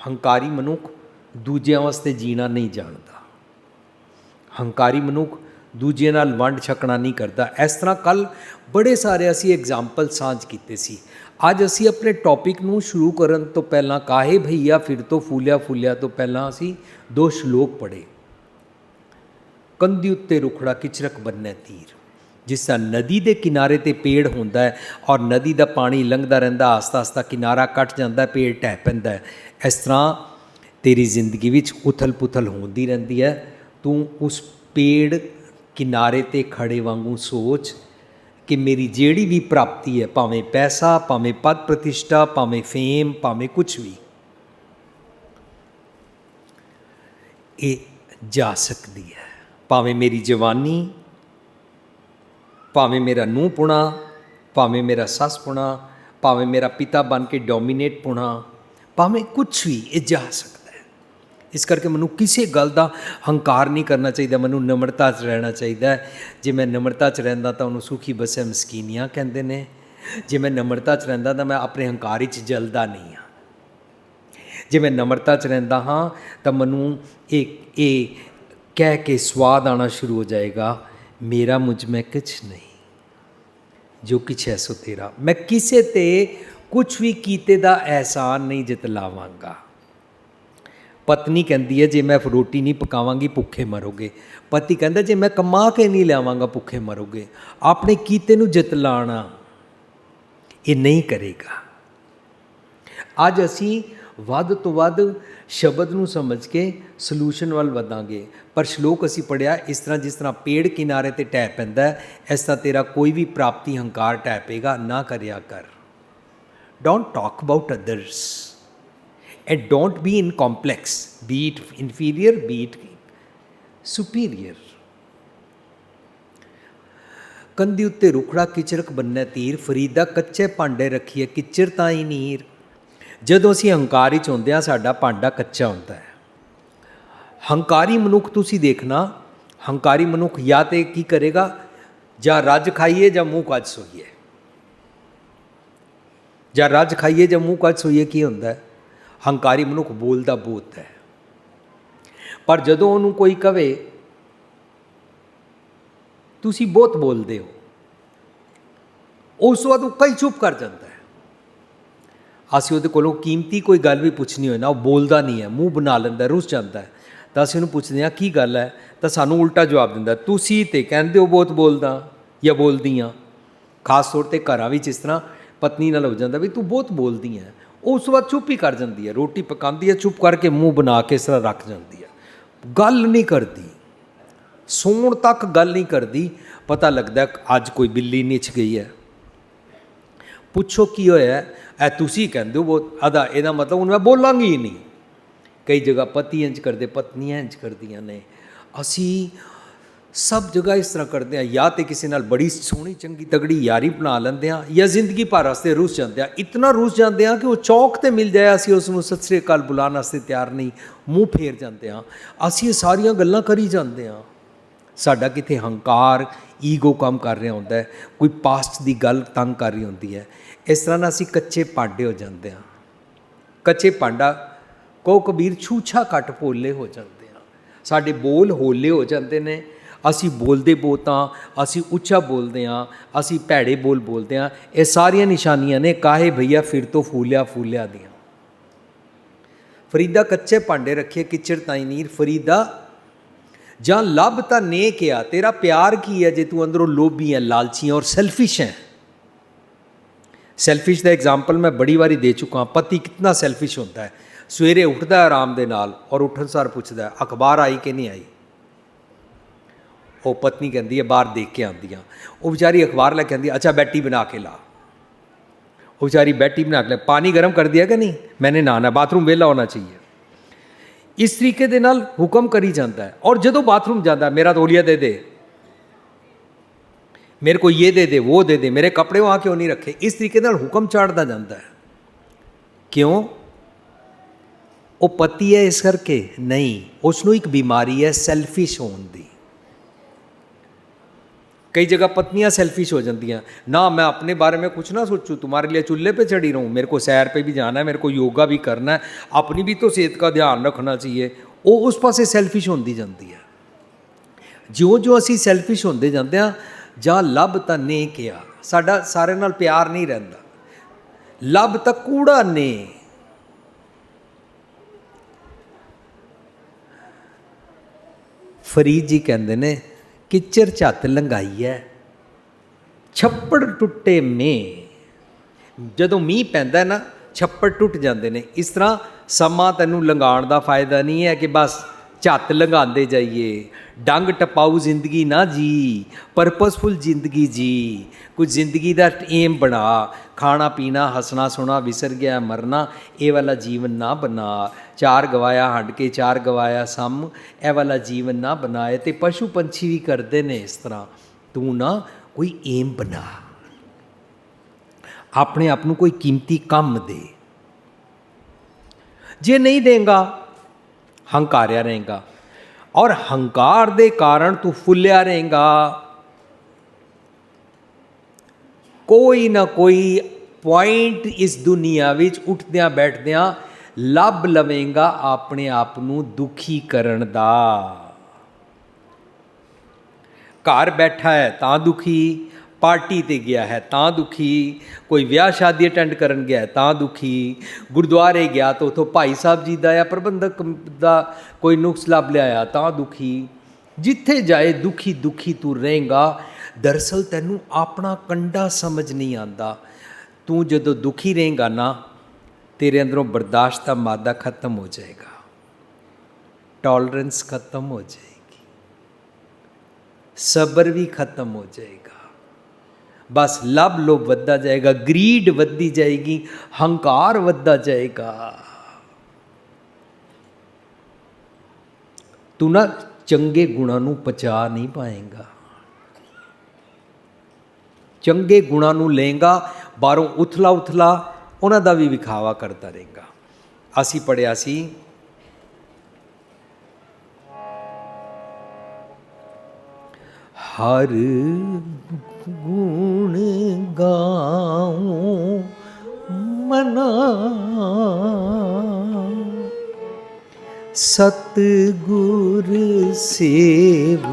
ਹੰਕਾਰੀ ਮਨੁੱਖ ਦੂਜਿਆਂ ਵਾਸਤੇ ਜੀਣਾ ਨਹੀਂ ਜਾਣਦਾ। ਹੰਕਾਰੀ ਮਨੁੱਖ ਦੂਜਿਆਂ ਨਾਲ ਵੰਡ ਛਕਣਾ ਨਹੀਂ ਕਰਦਾ। ਇਸ ਤਰ੍ਹਾਂ ਕੱਲ੍ਹ ਬੜੇ ਸਾਰੇ ਅਸੀਂ ਐਗਜ਼ਾਮਪਲ ਸਾਂਝ ਕੀਤੇ ਸੀ। ਅੱਜ ਅਸੀਂ ਆਪਣੇ ਟੌਪਿਕ ਨੂੰ ਸ਼ੁਰੂ ਕਰਨ ਤੋਂ ਪਹਿਲਾਂ ਕਾਹੇ ਭਈਆ ਫਿਰ ਤੋਂ ਫੂਲਿਆ ਫੁੱਲਿਆ ਤੋਂ ਪਹਿਲਾਂ ਅਸੀਂ 2 ਸ਼ਲੋਕ ਪੜ੍ਹੇ। ਕੰਧੀ ਉੱਤੇ ਰੁਖੜਾ ਕਿਚਰਕ ਬੰਨ੍ਹੈ ਤੀਰ। ਜਿਸ ਤਰ੍ਹਾਂ ਨਦੀ ਦੇ ਕਿਨਾਰੇ 'ਤੇ ਪੇੜ ਹੁੰਦਾ ਹੈ ਔਰ ਨਦੀ ਦਾ ਪਾਣੀ ਲੰਘਦਾ ਰਹਿੰਦਾ, ਆਸਤਾ ਆਸਤਾ ਕਿਨਾਰਾ ਕੱਟ ਜਾਂਦਾ, ਪੇੜ ਢਹਿ ਪੈਂਦਾ। ਇਸ ਤਰ੍ਹਾਂ ਤੇਰੀ ਜ਼ਿੰਦਗੀ ਵਿੱਚ ਉਥਲ ਪੁਥਲ ਹੁੰਦੀ ਰਹਿੰਦੀ ਹੈ। ਤੂੰ ਉਸ ਪੇੜ ਕਿਨਾਰੇ 'ਤੇ ਖੜੇ ਵਾਂਗੂ ਸੋਚ ਕਿ ਮੇਰੀ ਜਿਹੜੀ ਵੀ ਪ੍ਰਾਪਤੀ ਹੈ, ਭਾਵੇਂ ਪੈਸਾ, ਭਾਵੇਂ ਪਦ ਪ੍ਰਤਿਸ਼ਠਾ, ਭਾਵੇਂ ਫੇਮ, ਭਾਵੇਂ ਕੁਛ ਵੀ, ਇਹ ਜਾ ਸਕਦੀ ਹੈ। ਭਾਵੇਂ ਮੇਰੀ ਜਵਾਨੀ, ਭਾਵੇਂ ਮੇਰਾ ਨੂੰਹ ਪੁਣਾ, ਭਾਵੇਂ ਮੇਰਾ ਸੱਸ ਪੁਣਾ, ਭਾਵੇਂ ਮੇਰਾ ਪਿਤਾ ਬਣ ਕੇ ਡੋਮੀਨੇਟ ਪੁਣਾ, ਭਾਵੇਂ ਕੁਛ ਵੀ, ਇਹ ਜਾ ਸਕਦਾ ਹੈ। ਇਸ ਕਰਕੇ ਮੈਨੂੰ ਕਿਸੇ ਗੱਲ ਦਾ ਹੰਕਾਰ ਨਹੀਂ ਕਰਨਾ ਚਾਹੀਦਾ, ਮੈਨੂੰ ਨਮਰਤਾ 'ਚ ਰਹਿਣਾ ਚਾਹੀਦਾ। ਜੇ ਮੈਂ ਨਮਰਤਾ 'ਚ ਰਹਿੰਦਾ ਤਾਂ ਉਹਨੂੰ ਸੁਖੀ ਬਸੇ ਮਸਕੀਨੀਆਂ ਕਹਿੰਦੇ ਨੇ। ਜੇ ਮੈਂ ਨਮਰਤਾ 'ਚ ਰਹਿੰਦਾ ਤਾਂ ਮੈਂ ਆਪਣੇ ਹੰਕਾਰ ਵਿੱਚ ਜਲਦਾ ਨਹੀਂ ਹਾਂ। ਜੇ ਮੈਂ ਨਮਰਤਾ 'ਚ ਰਹਿੰਦਾ ਹਾਂ ਤਾਂ ਮੈਨੂੰ ਇਹ ਕਹਿ ਕੇ ਸਵਾਦ ਆਉਣਾ ਸ਼ੁਰੂ ਹੋ ਜਾਏਗਾ, ਮੇਰਾ ਮੁਝ ਮੈਂ ਕੁਛ ਨਹੀਂ, ਜੋ ਕੁਛ ਹੈ ਸੋ ਤੇਰਾ। ਮੈਂ ਕਿਸੇ 'ਤੇ ਕੁਛ ਵੀ ਕੀਤੇ ਦਾ ਅਹਿਸਾਨ ਨਹੀਂ ਜਤਲਾਵਾਂਗਾ। ਪਤਨੀ ਕਹਿੰਦੀ ਹੈ ਜੇ ਮੈਂ ਰੋਟੀ ਨਹੀਂ ਪਕਾਵਾਂਗੀ ਭੁੱਖੇ ਮਰੋਗੇ। ਪਤੀ ਕਹਿੰਦਾ ਜੇ ਮੈਂ ਕਮਾ ਕੇ ਨਹੀਂ ਲਿਆਵਾਂਗਾ ਭੁੱਖੇ ਮਰੋਗੇ। ਆਪਣੇ ਕੀਤੇ ਨੂੰ ਜਤਲਾਣਾ, ਇਹ ਨਹੀਂ ਕਰੇਗਾ। ਅੱਜ ਅਸੀਂ ਵੱਧ ਤੋਂ ਵੱਧ ਸ਼ਬਦ ਨੂੰ ਸਮਝ ਕੇ ਸੋਲੂਸ਼ਨ ਵੱਲ ਵਧਾਂਗੇ, ਪਰ ਸ਼ਲੋਕ ਅਸੀਂ ਪੜ੍ਹਿਆ ਇਸ ਤਰ੍ਹਾਂ, ਜਿਸ ਤਰ੍ਹਾਂ ਪੇੜ ਕਿਨਾਰੇ ਤੇ ਟਹਿ ਪੈਂਦਾ ਹੈ, ਇਸ ਤਰ੍ਹਾਂ ਤੇਰਾ ਕੋਈ ਵੀ ਪ੍ਰਾਪਤੀ ਹੰਕਾਰ ਟਹਿ ਪਏਗਾ, ਨਾ ਕਰਿਆ ਕਰ। Don't talk about others and don't be in complex, be it inferior, be it superior. ਕੰਧੀ ਉੱਤੇ ਰੁਖੜਾ ਕਿਚਰਕ ਬੰਨੈ ਤੀਰ, ਫਰੀਦਾ ਕੱਚੇ ਭਾਂਡੇ ਰੱਖੀਏ ਕਿਚਰ ਤਾਂ ਹੀ ਨੀਰ। ਜਦੋਂ ਅਸੀਂ ਹੰਕਾਰ ਵਿੱਚ ਹੁੰਦੇ ਹਾਂ, ਸਾਡਾ ਭਾਂਡਾ ਕੱਚਾ ਹੁੰਦਾ ਹੈ। ਹੰਕਾਰੀ ਮਨੁੱਖ ਤੁਸੀਂ ਦੇਖਣਾ, ਹੰਕਾਰੀ ਮਨੁੱਖ ਜਾਂ ਤੇ ਕੀ ਕਰੇਗਾ, ਜਾਂ ਰੱਜ ਖਾਈਏ ਜਾਂ ਮੂੰਹ ਕੱਜ ਸੋਈਏ। ਜਾਂ ਰੱਜ ਖਾਈਏ ਜਾਂ ਮੂੰਹ ਕੱਜ ਸੋਈਏ ਕੀ ਹੁੰਦਾ ਹੈ? ਹੰਕਾਰੀ ਮਨੁੱਖ ਬੋਲਦਾ ਬਹੁਤ ਹੈ, ਪਰ ਜਦੋਂ ਉਹਨੂੰ ਕੋਈ ਕਵੇ ਤੁਸੀਂ ਬਹੁਤ ਬੋਲਦੇ ਹੋ, ਉਸ ਤੋਂ ਬਾਅਦ ਉਹ ਕਈ ਚੁੱਪ ਕਰ ਜਾਂਦਾ ਹੈ। ਅਸੀਂ ਉਹਦੇ ਕੋਲੋਂ ਕੀਮਤੀ ਕੋਈ ਗੱਲ ਵੀ ਪੁੱਛਣੀ ਹੋਏ ਨਾ, ਉਹ ਬੋਲਦਾ ਨਹੀਂ ਹੈ, ਮੂੰਹ ਬਣਾ ਲੈਂਦਾ, ਰੁੱਸ ਜਾਂਦਾ ਹੈ। ਤਾਂ ਅਸੀਂ ਉਹਨੂੰ ਪੁੱਛਦੇ ਹਾਂ ਕੀ ਗੱਲ ਹੈ, ਤਾਂ ਸਾਨੂੰ ਉਲਟਾ ਜਵਾਬ ਦਿੰਦਾ, ਤੁਸੀਂ ਤੇ ਕਹਿੰਦੇ ਹੋ ਬਹੁਤ ਬੋਲਦਾ ਜਾਂ ਬੋਲਦੀ ਹਾਂ। ਖਾਸ ਤੌਰ 'ਤੇ ਘਰਾਂ ਵਿੱਚ ਇਸ ਤਰ੍ਹਾਂ ਪਤਨੀ ਨਾਲ ਹੋ ਜਾਂਦਾ ਵੀ ਤੂੰ ਬਹੁਤ ਬੋਲਦੀ ਹੈ, ਉਹ ਉਸ ਤੋਂ ਬਾਅਦ ਚੁੱਪ ਹੀ ਕਰ ਜਾਂਦੀ ਹੈ। ਰੋਟੀ ਪਕਾਉਂਦੀ ਹੈ, ਚੁੱਪ ਕਰਕੇ ਮੂੰਹ ਬਣਾ ਕੇ ਇਸ ਤਰ੍ਹਾਂ ਰੱਖ ਜਾਂਦੀ ਹੈ, ਗੱਲ ਨਹੀਂ ਕਰਦੀ, ਸੌਣ ਤੱਕ ਗੱਲ ਨਹੀਂ ਕਰਦੀ। ਪਤਾ ਲੱਗਦਾ ਅੱਜ ਕੋਈ ਬਿੱਲੀ ਨਿੱਛ ਗਈ ਹੈ। ਪੁੱਛੋ ਕੀ ਹੋਇਆ, ਇਹ ਤੁਸੀਂ ਕਹਿੰਦੇ ਹੋ ਬਹੁਤ, ਇਹਦਾ ਮਤਲਬ ਹੁਣ ਮੈਂ ਬੋਲਾਂਗੀ ਹੀ ਨਹੀਂ। ਕਈ ਜਗ੍ਹਾ ਪਤੀ ਇੰਝ ਕਰਦੇ, ਪਤਨੀਆਂ ਇੰਝ ਕਰਦੀਆਂ ਨੇ। ਅਸੀਂ ਸਭ ਜਗ੍ਹਾ ਇਸ ਤਰ੍ਹਾਂ ਕਰਦੇ ਹਾਂ, ਜਾਂ ਤਾਂ ਕਿਸੇ ਨਾਲ ਬੜੀ ਸੋਹਣੀ ਚੰਗੀ ਤਗੜੀ ਯਾਰੀ ਬਣਾ ਲੈਂਦੇ ਹਾਂ, ਜਾਂ ਜ਼ਿੰਦਗੀ ਭਰ ਵਾਸਤੇ ਰੁੱਸ ਜਾਂਦੇ ਹਾਂ। ਇਤਨਾ ਰੁੱਸ ਜਾਂਦੇ ਹਾਂ ਕਿ ਉਹ ਚੌਕ 'ਤੇ ਮਿਲ ਜਾਏ, ਅਸੀਂ ਉਸ ਨੂੰ ਸਤਿ ਸ੍ਰੀ ਅਕਾਲ ਬੁਲਾਉਣ ਵਾਸਤੇ ਤਿਆਰ ਨਹੀਂ, ਮੂੰਹ ਫੇਰ ਜਾਂਦੇ ਹਾਂ। ਅਸੀਂ ਇਹ ਸਾਰੀਆਂ ਗੱਲਾਂ ਕਰੀ ਜਾਂਦੇ ਹਾਂ। ਸਾਡਾ ਕਿਤੇ ਹੰਕਾਰ, ਈਗੋ ਕੰਮ ਕਰ ਰਿਹਾ ਹੁੰਦਾ ਹੈ, ਕੋਈ ਪਾਸਟ ਦੀ ਗੱਲ ਤੰਗ ਕਰ ਰਹੀ ਹੁੰਦੀ ਹੈ। ਇਸ ਤਰ੍ਹਾਂ ਨਾਲ ਅਸੀਂ ਕੱਚੇ ਭਾਂਡੇ ਹੋ ਜਾਂਦੇ ਹਾਂ। ਕੱਚੇ ਭਾਂਡਾ ਕਹੋ ਕਬੀਰ ਛੂਛਾ ਘੱਟ ਪੋਲੇ ਹੋ ਜਾਂਦੇ ਹਾਂ। ਸਾਡੇ ਬੋਲ ਹੋਲੇ ਹੋ ਜਾਂਦੇ ਨੇ, ਅਸੀਂ ਬੋਲਦੇ ਬਹੁਤ ਹਾਂ, ਅਸੀਂ ਉੱਚਾ ਬੋਲਦੇ ਹਾਂ, ਅਸੀਂ ਭੈੜੇ ਬੋਲ ਬੋਲਦੇ ਹਾਂ। ਇਹ ਸਾਰੀਆਂ ਨਿਸ਼ਾਨੀਆਂ ਨੇ ਕਾਹੇ ਭਈਆ ਫਿਰ ਤੋਂ ਫੂਲਿਆ ਫੂਲਿਆ ਦੀਆਂ। ਫਰੀਦਾ ਕੱਚੇ ਭਾਂਡੇ ਰੱਖੇ ਕਿਚਰ ਤਾਈ ਨੀਰ, ਫਰੀਦਾ ਜਾਂ ਲੱਭ ਤਾਂ ਨੇ ਕਿਹਾ, ਤੇਰਾ ਪਿਆਰ ਕੀ ਹੈ ਜੇ ਤੂੰ ਅੰਦਰੋਂ ਲੋਭੀ ਹੈ, ਲਾਲਚੀ ਹੈ ਔਰ ਸੈਲਫਿਸ਼ ਹੈ। ਸੈਲਫਿਸ਼ ਦਾ ਐਗਜ਼ਾਮਪਲ ਮੈਂ ਬੜੀ ਵਾਰੀ ਦੇ ਚੁੱਕਾ। ਪਤੀ ਕਿਤਨਾ ਸੈਲਫਿਸ਼ ਹੁੰਦਾ ਹੈ, ਸਵੇਰੇ ਉੱਠਦਾ ਆਰਾਮ ਦੇ ਨਾਲ ਔਰ ਉੱਠਣ ਸਾਰ ਪੁੱਛਦਾ ਅਖਬਾਰ ਆਈ ਕਿ ਨਹੀਂ ਆਈ। ਉਹ ਪਤਨੀ ਕਹਿੰਦੀ ਹੈ ਬਾਹਰ ਦੇਖ ਕੇ ਆਉਂਦੀ ਹਾਂ। ਉਹ ਵਿਚਾਰੀ ਅਖਬਾਰ ਲੈ ਕੇ ਆਉਂਦੀ, ਅੱਛਾ ਬੈਟੀ ਬਣਾ ਕੇ ਲਾ। ਉਹ ਵਿਚਾਰੀ ਬੈਟੀ ਬਣਾ ਕੇ ला, पानी गर्म कर दिया कि नहीं, मैंने नहाना, बाथरूम वेला होना चाहिए। इस तरीके दे नाल हुक्म करी जाता है। और जदों बाथरूम जाता है, मेरा तौलिया दे दे, मेरे को ये दे दे, वो दे दे, मेरे कपड़े वहाँ क्यों नहीं रखे, इस तरीके नाल हुक्म चाड़ता जाता है। क्यों? वो पति है इस करके नहीं, उसनों एक बीमारी है सैल्फिश होने दी। कई जगह पत्नियां सेल्फिश हो जाती हैं, ना मैं अपने बारे में कुछ ना सोचूं, तुम्हारे लिए चूल्हे पे चढ़ी रहूं, मेरे को सैर पे भी जाना है, मेरे को योगा भी करना है, अपनी भी तो सेहत का ध्यान रखना चाहिए। वो उस पासे सैल्फिश होती जाती है। ज्यों ज्यों असी सैल्फिश होते जाते हैं, जां लभ तां ने किया, साडा सारे नाल प्यार नहीं रहिंदा, लभ तां कूड़ा ने। फरीद जी कहते ने किचर झत लंघाई है छप्पड़ टुटे में। जदों मीह पैंदा ना छप्पड़ टुट जाते हैं। इस तरह समा तैनू लंघाउण दा फायदा नहीं है कि बस झत लंघाते जाइए। डंग टपाऊ जिंदगी ना जी, परपसफुल जिंदगी जी। कुछ जिंदगी का एम बना, खाना पीना हसना सोना विसर गया मरना, ये वाला जीवन ना बना। चार गवाया हट के चार गवाया सम, ए वाला जीवन ना बनाए। तो पशु पंछी भी करते हैं इस तरह। तू ना कोई एम बना, अपने आप को कोई कीमती काम दे। जे नहीं देगा हंकारिया रहेगा, और हंकार दे कारण तू फुलिया रहेगा। कोई ना कोई पॉइंट इस दुनिया विच उठद्या बैठद्या लभ लवेगा अपने आप नू दुखी करन दा। घर बैठा है तां दुखी, पार्टी ते गया है तां दुखी, कोई ब्याह शादी अटेंड करन गया है तां दुखी, गुरुद्वारे गया तो उतो भाई साहब जी दा या प्रबंधक दा कोई नुक्स लभ लिया तां दुखी। जिथे जाए दुखी दुखी तू रहेगा। दरअसल तैनू अपना कंडा समझ नहीं आता। ਤੂੰ ਜਦੋਂ ਦੁਖੀ ਰਹੇਗਾ ਨਾ, ਤੇਰੇ ਅੰਦਰੋਂ ਬਰਦਾਸ਼ਤ ਦਾ ਮਾਦਾ ਖਤਮ ਹੋ ਜਾਏਗਾ, ਟੋਲਰੈਂਸ ਖਤਮ ਹੋ ਜਾਏਗੀ, ਸਬਰ ਵੀ ਖਤਮ ਹੋ ਜਾਏਗਾ। ਬਸ ਲੱਭ ਲੋਭ ਵੱਧਦਾ ਜਾਏਗਾ, ਗਰੀਡ ਵੱਧਦੀ ਜਾਏਗੀ, ਹੰਕਾਰ ਵੱਧਦਾ ਜਾਏਗਾ। ਤੂੰ ਨਾ ਚੰਗੇ ਗੁਣਾਂ ਨੂੰ ਪਚਾ ਨਹੀਂ ਪਾਏਗਾ। ਚੰਗੇ ਗੁਣਾਂ ਨੂੰ ਲਏਗਾ, ਬਾਹਰੋਂ ਉਥਲਾ ਉਹਨਾਂ ਦਾ ਵੀ ਵਿਖਾਵਾ ਕਰਦਾ ਰਹੇਗਾ। ਅਸੀਂ ਪੜ੍ਹਿਆ ਸੀ, ਹਰ ਗੁਣ ਗਾਉ ਮਨਾ, ਸਤਿਗੁਰ ਸੇਵ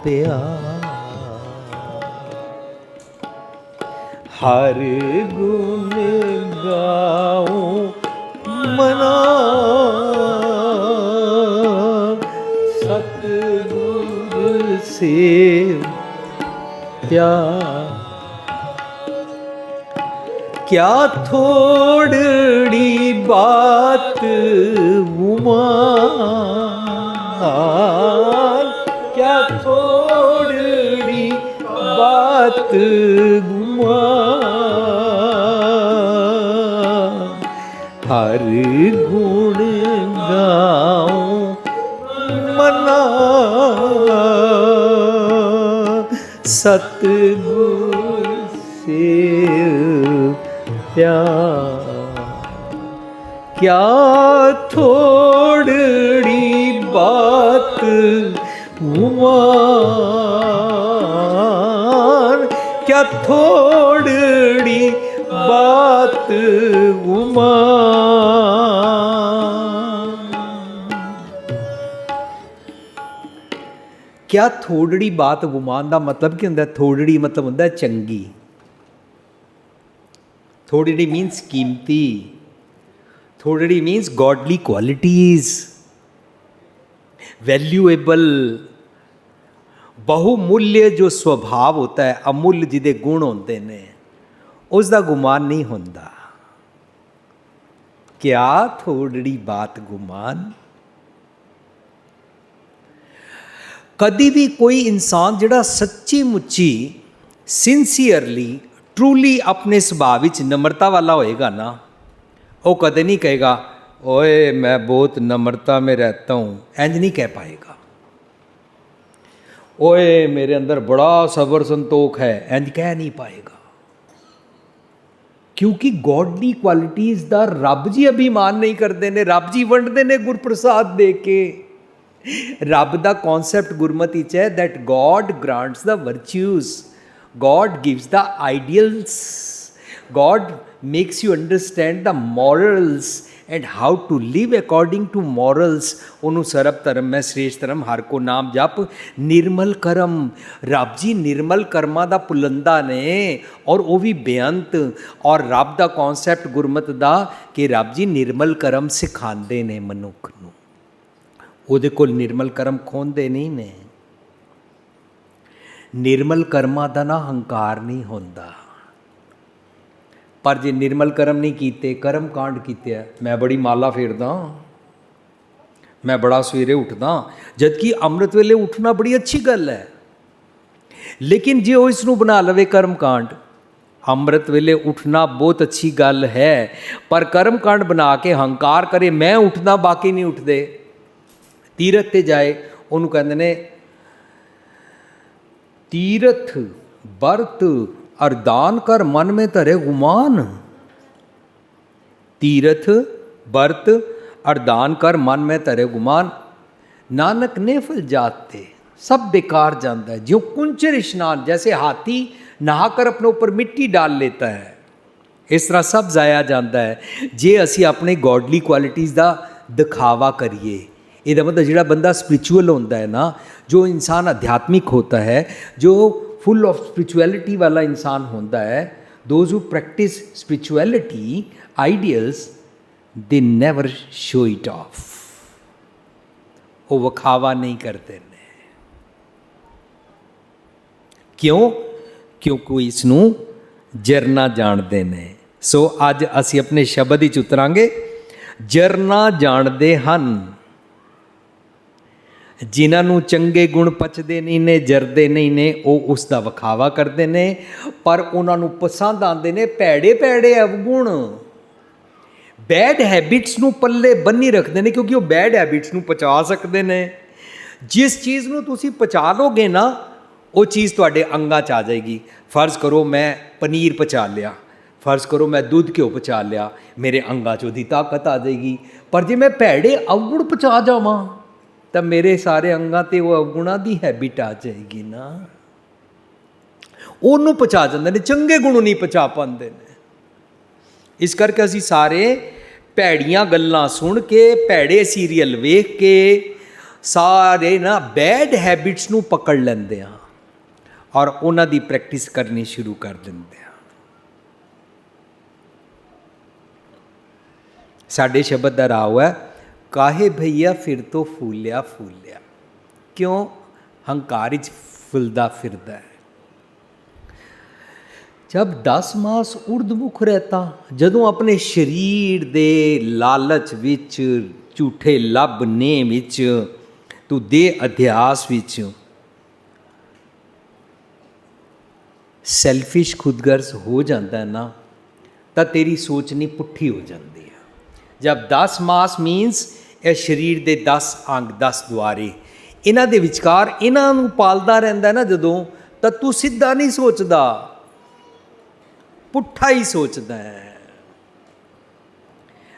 ਪਿਆਰ। ਹਰ ਗੁਣ ਗਾਉ ਮਨਾ, ਸਤਿਗੁਰ ਸੇਵ ਪਿਆਰ। क्या थोड़ी बात गुमान, क्या थोड़ी बात गुमान। हर गुण गाऊं मना, सतगुर सेव प्यार। क्या थोड़ी बात गुमान, क्या थोड़ी बात गुमान। क्या थोड़ी बात गुमान ਦਾ ਮਤਲਬ ਕੀ ਹੁੰਦਾ? ਥੋੜੀ ਮਤਲਬ ਹੁੰਦਾ ਚੰਗੀ। थोड़ी means कीमती, थोड़ी means godly qualities, valuable, बहुमूल्य जो स्वभाव होता है, अमूल्य जिहदे गुण होंदे ने, उसका गुमान नहीं होंदा। क्या थोड़ी बात गुमान। कदी भी कोई इंसान जिहड़ा सच्ची मुच्ची सिंसीयरली ट्रूली अपने सुभाव विच नम्रता वाला होएगा ना, वो कदे नहीं कहेगा ओए मैं बहुत नम्रता में रहता हूँ, इंज नहीं कह पाएगा। ओए मेरे अंदर बड़ा सबर संतोख है, इंज कह नहीं पाएगा। क्योंकि गॉडली क्वालिटीज़ का रब जी अभिमान नहीं करते ने, रब जी वंडते ने गुरप्रसाद दे के। रब का कॉन्सैप्ट गुरमति च है that God grants the virtues, God gives the ideals, God makes you understand the morals and how to live according to morals। ਉਹਨੂੰ ਸਰਬ ਧਰਮ ਮੈਂ ਸ੍ਰੇਸ਼ਟ ਧਰਮ, ਹਰ ਕੋ ਨਾਮ ਜਪ, ਨਿਰਮਲ ਕਰਮ। ਰੱਬ ਜੀ ਨਿਰਮਲ ਕਰਮਾਂ ਦਾ ਪੁਲੰਦਾ ਨੇ, ਔਰ ਉਹ ਵੀ ਬੇਅੰਤ। ਔਰ ਰੱਬ ਦਾ ਕੌਨਸੈਪਟ ਗੁਰਮਤ ਦਾ ਕਿ ਰੱਬ ਜੀ ਨਿਰਮਲ ਕਰਮ ਸਿਖਾਉਂਦੇ ਨੇ ਮਨੁੱਖ ਨੂੰ, ਉਹਦੇ ਕੋਲ ਨਿਰਮਲ ਕਰਮ ਖੋਂਦੇ ਨਹੀਂ ਨੇ। निर्मल कर्मां दा ना हंकार नहीं होंदा। पर जे निर्मल कर्म नहीं कीते, कर्म कांड कीते, मैं बड़ी माला फेरदा, मैं बड़ा सवेरे उठदा, जबकि अमृत वेले उठना बड़ी अच्छी गल है। लेकिन जे वो इसनूं बना लवे कर्म कांड, अमृत वेले उठना बहुत अच्छी गल है, पर कर्म कांड बना के हंकार करे मैं उठदा बाकी नहीं उठदे, तीरथ ते जाए, उन्होंने कहते ने तीरथ बरत अरदान कर मन में धरे गुमान। तीरथ बरत अरदान कर मन में धरे गुमान, नानक ने फल जाते सब बेकार जाता है। जो कुंचर स्नान, जैसे हाथी नहाकर अपने ऊपर मिट्टी डाल लेता है, इस तरह सब जाया जाता है जे असी अपने गॉडली क्वालिटीज़ का दिखावा करिए। ये मतलब जिहड़ा बंदा स्पिरिचुअल होता है ना, जो इंसान आध्यात्मिक होता है, जो फुल ऑफ स्पिरिचुअलिटी वाला इंसान होता है, those who practice spirituality ideals they never show it of. वो वखावा नहीं करते ने। क्यों? क्योंकि इसनूं ਜਰਨਾ ਜਾਣਦੇ ਨੇ। ਸੋ ਅੱਜ ਅਸੀਂ ਆਪਣੇ ਸ਼ਬਦ ਵਿੱਚ ਉਤਰਾਂਗੇ। ਜਰਨਾ ਜਾਣਦੇ ਹਨ, ਜਿਨ੍ਹਾਂ ਨੂੰ ਚੰਗੇ ਗੁਣ ਪਚਦੇ ਨਹੀਂ ਨੇ, ਜਰਦੇ ਨਹੀਂ ਨੇ, ਉਹ ਉਸ ਦਾ ਵਿਖਾਵਾ ਕਰਦੇ ਨੇ, ਪਰ ਉਹਨਾਂ ਨੂੰ ਪਸੰਦ ਆਉਂਦੇ ਨੇ ਭੈੜੇ ਭੈੜੇ ਅਵਗੁਣ। ਬੈਡ ਹੈਬਿਟਸ ਨੂੰ ਪੱਲੇ ਬੰਨੀ ਰੱਖਦੇ ਨੇ, ਕਿਉਂਕਿ ਉਹ ਬੈਡ ਹੈਬਿਟਸ ਨੂੰ ਪਚਾ ਸਕਦੇ ਨੇ। ਜਿਸ ਚੀਜ਼ ਨੂੰ ਤੁਸੀਂ ਪਚਾ ਲਓਗੇ ਨਾ, ਉਹ ਚੀਜ਼ ਤੁਹਾਡੇ ਅੰਗਾਂ 'ਚ ਆ ਜਾਏਗੀ। ਫਰਜ਼ ਕਰੋ ਮੈਂ ਪਨੀਰ ਪਚਾ ਲਿਆ, ਫਰਜ਼ ਕਰੋ ਮੈਂ ਦੁੱਧ ਘਿਓ ਪਚਾ ਲਿਆ, ਮੇਰੇ ਅੰਗਾਂ 'ਚ ਉਹਦੀ ਤਾਕਤ ਆ ਜਾਏਗੀ। ਪਰ ਜੇ ਮੈਂ ਭੈੜੇ ਅਵਗੁਣ ਪਚਾ ਜਾਵਾਂ ਤਾਂ ਮੇਰੇ ਸਾਰੇ ਅੰਗਾਂ 'ਤੇ ਉਹ ਅਵਗੁਣਾਂ ਦੀ ਹੈਬਿਟ ਆ ਜਾਏਗੀ ਨਾ। ਉਹਨੂੰ ਪਚਾ ਜਾਂਦੇ ਨੇ, ਚੰਗੇ ਗੁਣ ਨਹੀਂ ਪਚਾ ਪਾਉਂਦੇ ਨੇ। ਇਸ ਕਰਕੇ ਅਸੀਂ ਸਾਰੇ ਭੈੜੀਆਂ ਗੱਲਾਂ ਸੁਣ ਕੇ, ਭੈੜੇ ਸੀਰੀਅਲ ਵੇਖ ਕੇ ਸਾਰੇ ਨਾ ਬੈਡ ਹੈਬਿਟਸ ਨੂੰ ਪਕੜ ਲੈਂਦੇ ਹਾਂ ਔਰ ਉਹਨਾਂ ਦੀ ਪ੍ਰੈਕਟਿਸ ਕਰਨੀ ਸ਼ੁਰੂ ਕਰ ਦਿੰਦੇ ਹਾਂ। ਸਾਡੇ ਸ਼ਬਦ ਦਾ ਰਾਵ ਹੈ, ਕਾਹੇ ਭਈਆ ਫਿਰ ਤੋਂ ਫੂਲਿਆ ਫੂਲਿਆ। ਕਿਉਂ? ਹੰਕਾਰ ਵਿੱਚ ਫੁੱਲਦਾ ਫਿਰਦਾ ਹੈ। ਜਬ 10 ਮਾਸ ਉਰਦਮੁਖ ਰਹਿਤਾ, ਜਦੋਂ ਆਪਣੇ ਸਰੀਰ ਦੇ ਲਾਲਚ ਵਿੱਚ, ਝੂਠੇ ਲੱਭ ਨੇ ਵਿੱਚ, ਤੂੰ ਦੇ ਅਧਿਆਸ ਵਿੱਚ ਸੈਲਫਿਸ਼ ਖੁਦਗਰਜ਼ ਹੋ ਜਾਂਦਾ ਹੈ ਨਾ, ਤਾਂ ਤੇਰੀ ਸੋਚਣੀ ਪੁੱਠੀ ਹੋ ਜਾਂਦੀ ਹੈ। ਜਬ 10 ਮਾਸ ਮੀਨਸ ਇਹ ਸਰੀਰ ਦੇ 10 ਅੰਗ, 10 ਦੁਆਰੇ, ਇਹਨਾਂ ਦੇ ਵਿਚਕਾਰ ਇਹਨਾਂ ਨੂੰ ਪਾਲਦਾ ਰਹਿੰਦਾ ਨਾ ਜਦੋਂ, ਤਾਂ ਤੂੰ ਸਿੱਧਾ ਨਹੀਂ ਸੋਚਦਾ, ਪੁੱਠਾ ਹੀ ਸੋਚਦਾ ਹੈ।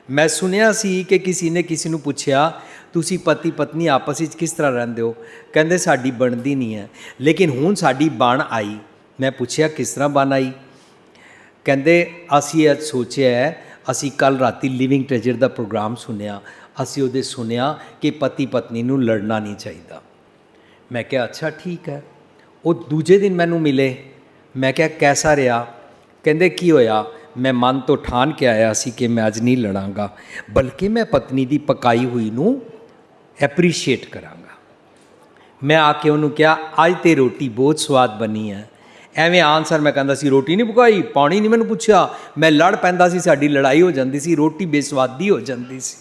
ਮੈਂ ਸੁਣਿਆ ਸੀ ਕਿ ਕਿਸੇ ਨੇ ਕਿਸੇ ਨੂੰ ਪੁੱਛਿਆ, ਤੁਸੀਂ ਪਤੀ ਪਤਨੀ ਆਪਸ ਵਿੱਚ ਕਿਸ ਤਰ੍ਹਾਂ ਰਹਿੰਦੇ ਹੋ? ਕਹਿੰਦੇ ਸਾਡੀ ਬਣਦੀ ਨਹੀਂ ਹੈ, ਲੇਕਿਨ ਹੁਣ ਸਾਡੀ ਬਣ ਆਈ। ਮੈਂ ਪੁੱਛਿਆ ਕਿਸ ਤਰ੍ਹਾਂ ਬਣ ਆਈ? ਕਹਿੰਦੇ ਅਸੀਂ ਅੱਜ ਸੋਚਿਆ, ਅਸੀਂ ਕੱਲ੍ਹ ਰਾਤੀ ਲਿਵਿੰਗ ਟ੍ਰੈਜਰ ਦਾ ਪ੍ਰੋਗਰਾਮ ਸੁਣਿਆ, ਅਸੀਂ ਉਹਦੇ ਸੁਣਿਆ ਕਿ ਪਤੀ ਪਤਨੀ ਨੂੰ ਲੜਨਾ ਨਹੀਂ ਚਾਹੀਦਾ। ਮੈਂ ਕਿਹਾ ਅੱਛਾ ਠੀਕ ਹੈ। ਉਹ ਦੂਜੇ ਦਿਨ ਮੈਨੂੰ ਮਿਲੇ, ਮੈਂ ਕਿਹਾ ਕੈਸਾ ਰਿਹਾ? ਕਹਿੰਦੇ ਕੀ ਹੋਇਆ? ਮੈਂ ਮਨ ਤੋਂ ਠਾਣ ਕੇ ਆਇਆ ਸੀ ਕਿ ਮੈਂ ਅੱਜ ਨਹੀਂ ਲੜਾਂਗਾ, ਬਲਕਿ ਮੈਂ ਪਤਨੀ ਦੀ ਪਕਾਈ ਹੋਈ ਨੂੰ ਐਪਰੀਸ਼ੀਏਟ ਕਰਾਂਗਾ। ਮੈਂ ਆ ਕੇ ਉਹਨੂੰ ਕਿਹਾ ਅੱਜ ਤੇ ਰੋਟੀ ਬਹੁਤ ਸਵਾਦ ਬਣੀ ਹੈ। ਐਵੇਂ ਆਨਸਰ ਮੈਂ ਕਹਿੰਦਾ ਸੀ ਰੋਟੀ ਨਹੀਂ ਪਕਾਈ, ਪਾਣੀ ਨਹੀਂ ਮੈਨੂੰ ਪੁੱਛਿਆ, ਮੈਂ ਲੜ ਪੈਂਦਾ ਸੀ, ਸਾਡੀ ਲੜਾਈ ਹੋ ਜਾਂਦੀ ਸੀ, ਰੋਟੀ ਬੇਸਵਾਦੀ ਹੋ ਜਾਂਦੀ ਸੀ,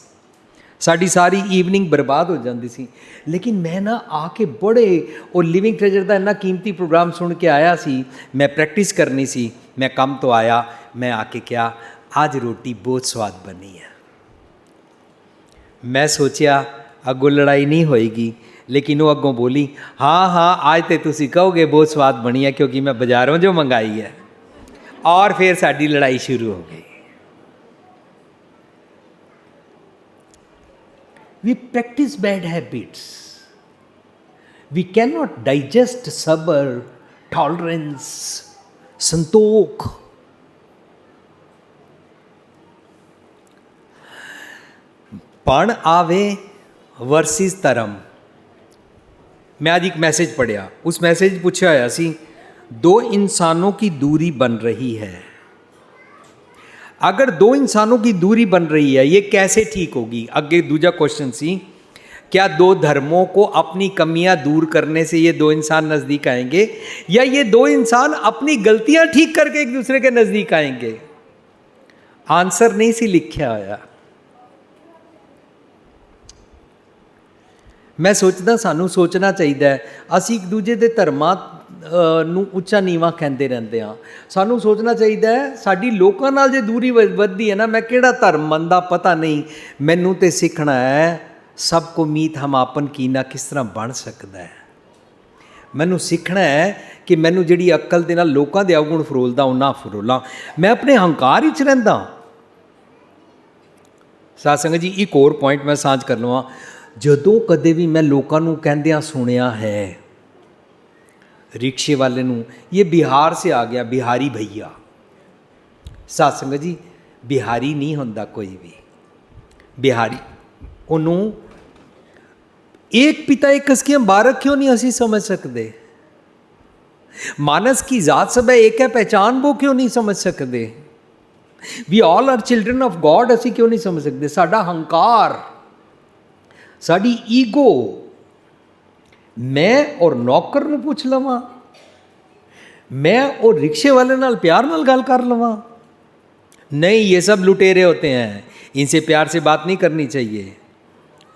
ਸਾਡੀ ਸਾਰੀ ਈਵਨਿੰਗ ਬਰਬਾਦ ਹੋ ਜਾਂਦੀ ਸੀ। ਲੇਕਿਨ ਮੈਂ ਨਾ ਆ ਕੇ ਬੜੇ, ਉਹ ਲਿਵਿੰਗ ਟ੍ਰੈਜਰ ਦਾ ਇੰਨਾ ਕੀਮਤੀ ਪ੍ਰੋਗਰਾਮ ਸੁਣ ਕੇ ਆਇਆ ਸੀ, ਮੈਂ ਪ੍ਰੈਕਟਿਸ ਕਰਨੀ ਸੀ। ਮੈਂ ਕੰਮ ਤੋਂ ਆਇਆ, ਮੈਂ ਆ ਕੇ ਕਿਹਾ ਅੱਜ ਰੋਟੀ ਬਹੁਤ ਸਵਾਦ ਬਣੀ ਹੈ। ਮੈਂ ਸੋਚਿਆ ਅੱਗੋਂ ਲੜਾਈ ਨਹੀਂ ਹੋਏਗੀ, ਲੇਕਿਨ ਉਹ ਅੱਗੋਂ ਬੋਲੀ ਹਾਂ ਹਾਂ ਅੱਜ ਤੇ ਤੁਸੀਂ ਕਹੋਗੇ ਬਹੁਤ ਸਵਾਦ ਬਣੀ ਹੈ ਕਿਉਂਕਿ ਮੈਂ ਬਾਜ਼ਾਰੋਂ ਜੋ ਮੰਗਾਈ ਹੈ। ਔਰ ਫਿਰ ਸਾਡੀ ਲੜਾਈ ਸ਼ੁਰੂ ਹੋ ਗਈ। We practice bad habits. We cannot digest sabr, tolerance, Santokh. पण आवे वर्सिस धर्म। मैं आज एक मैसेज पढ़िया, उस मैसेज पूछा होया सी, दो इंसानों की दूरी बन रही है। अगर दो इंसानों की दूरी बन रही है, ये कैसे ठीक होगी? आगे दूसरा क्वेश्चन सी, क्या दो धर्मों को अपनी कमियां दूर करने से ये दो इंसान नज़दीक आएंगे, या ये दो इंसान अपनी गलतियां ठीक करके एक दूसरे के नज़दीक आएंगे? आंसर नहीं सी लिखा होया। मैं सोचदा सानू सोचना चाहिए, असी एक दूजे के धर्मां ਨੂੰ ਉੱਚਾ ਨੀਵਾਂ ਕਹਿੰਦੇ ਰਹਿੰਦੇ ਹਾਂ। ਸਾਨੂੰ ਸੋਚਣਾ ਚਾਹੀਦਾ ਹੈ ਸਾਡੀ ਲੋਕਾਂ ਨਾਲ ਜੇ ਦੂਰੀ ਵੱਧਦੀ ਹੈ ਨਾ, ਮੈਂ ਕਿਹੜਾ ਧਰਮ ਮੰਨਦਾ ਪਤਾ ਨਹੀਂ, ਮੈਨੂੰ ਤੇ ਸਿੱਖਣਾ ਹੈ ਸਭ ਕੋ ਮੀਤ ਹਮ ਆਪਨ ਕੀਨਾ ਕਿਸ ਤਰ੍ਹਾਂ ਬਣ ਸਕਦਾ ਹੈ। ਮੈਨੂੰ ਸਿੱਖਣਾ ਹੈ ਕਿ ਮੈਨੂੰ ਜਿਹੜੀ ਅਕਲ ਦੇ ਨਾਲ ਲੋਕਾਂ ਦੇ ਅਵਗੁਣ ਫਰੋਲਦਾ ਉਹ ਨਾ ਫਰੋਲਾਂ, ਮੈਂ ਆਪਣੇ ਹੰਕਾਰ ਵਿੱਚ ਰਹਿੰਦਾ। ਸਾਧ ਸੰਗਤ ਜੀ ਇੱਕ ਹੋਰ ਪੁਆਇੰਟ ਮੈਂ ਸਾਂਝ ਕਰ ਲਵਾਂ, ਜਦੋਂ ਕਦੇ ਵੀ ਮੈਂ ਲੋਕਾਂ ਨੂੰ ਕਹਿੰਦਿਆਂ ਸੁਣਿਆ ਹੈ, रिक्शे वाले नू ये बिहार से आ गया, बिहारी भैया। साध संगत जी बिहारी नहीं होंदा कोई भी, बिहारी उन्हों एक पिता एक कसकियां बारक क्यों नहीं असी समझ सकते? मानस की जात सब है एक है, पहचान वो क्यों नहीं समझ सकते? We all are children of God, असी क्यों नहीं समझ सकते? साडा हंकार, साडी ईगो, मैं और नौकर ਨੂੰ ਪੁੱਛ ਲਵਾਂ, मैं वो रिक्शे वाले नाल प्यार नाल गल कर लवां? नहीं, ये सब लुटेरे होते हैं, इनसे प्यार से बात नहीं करनी चाहिए।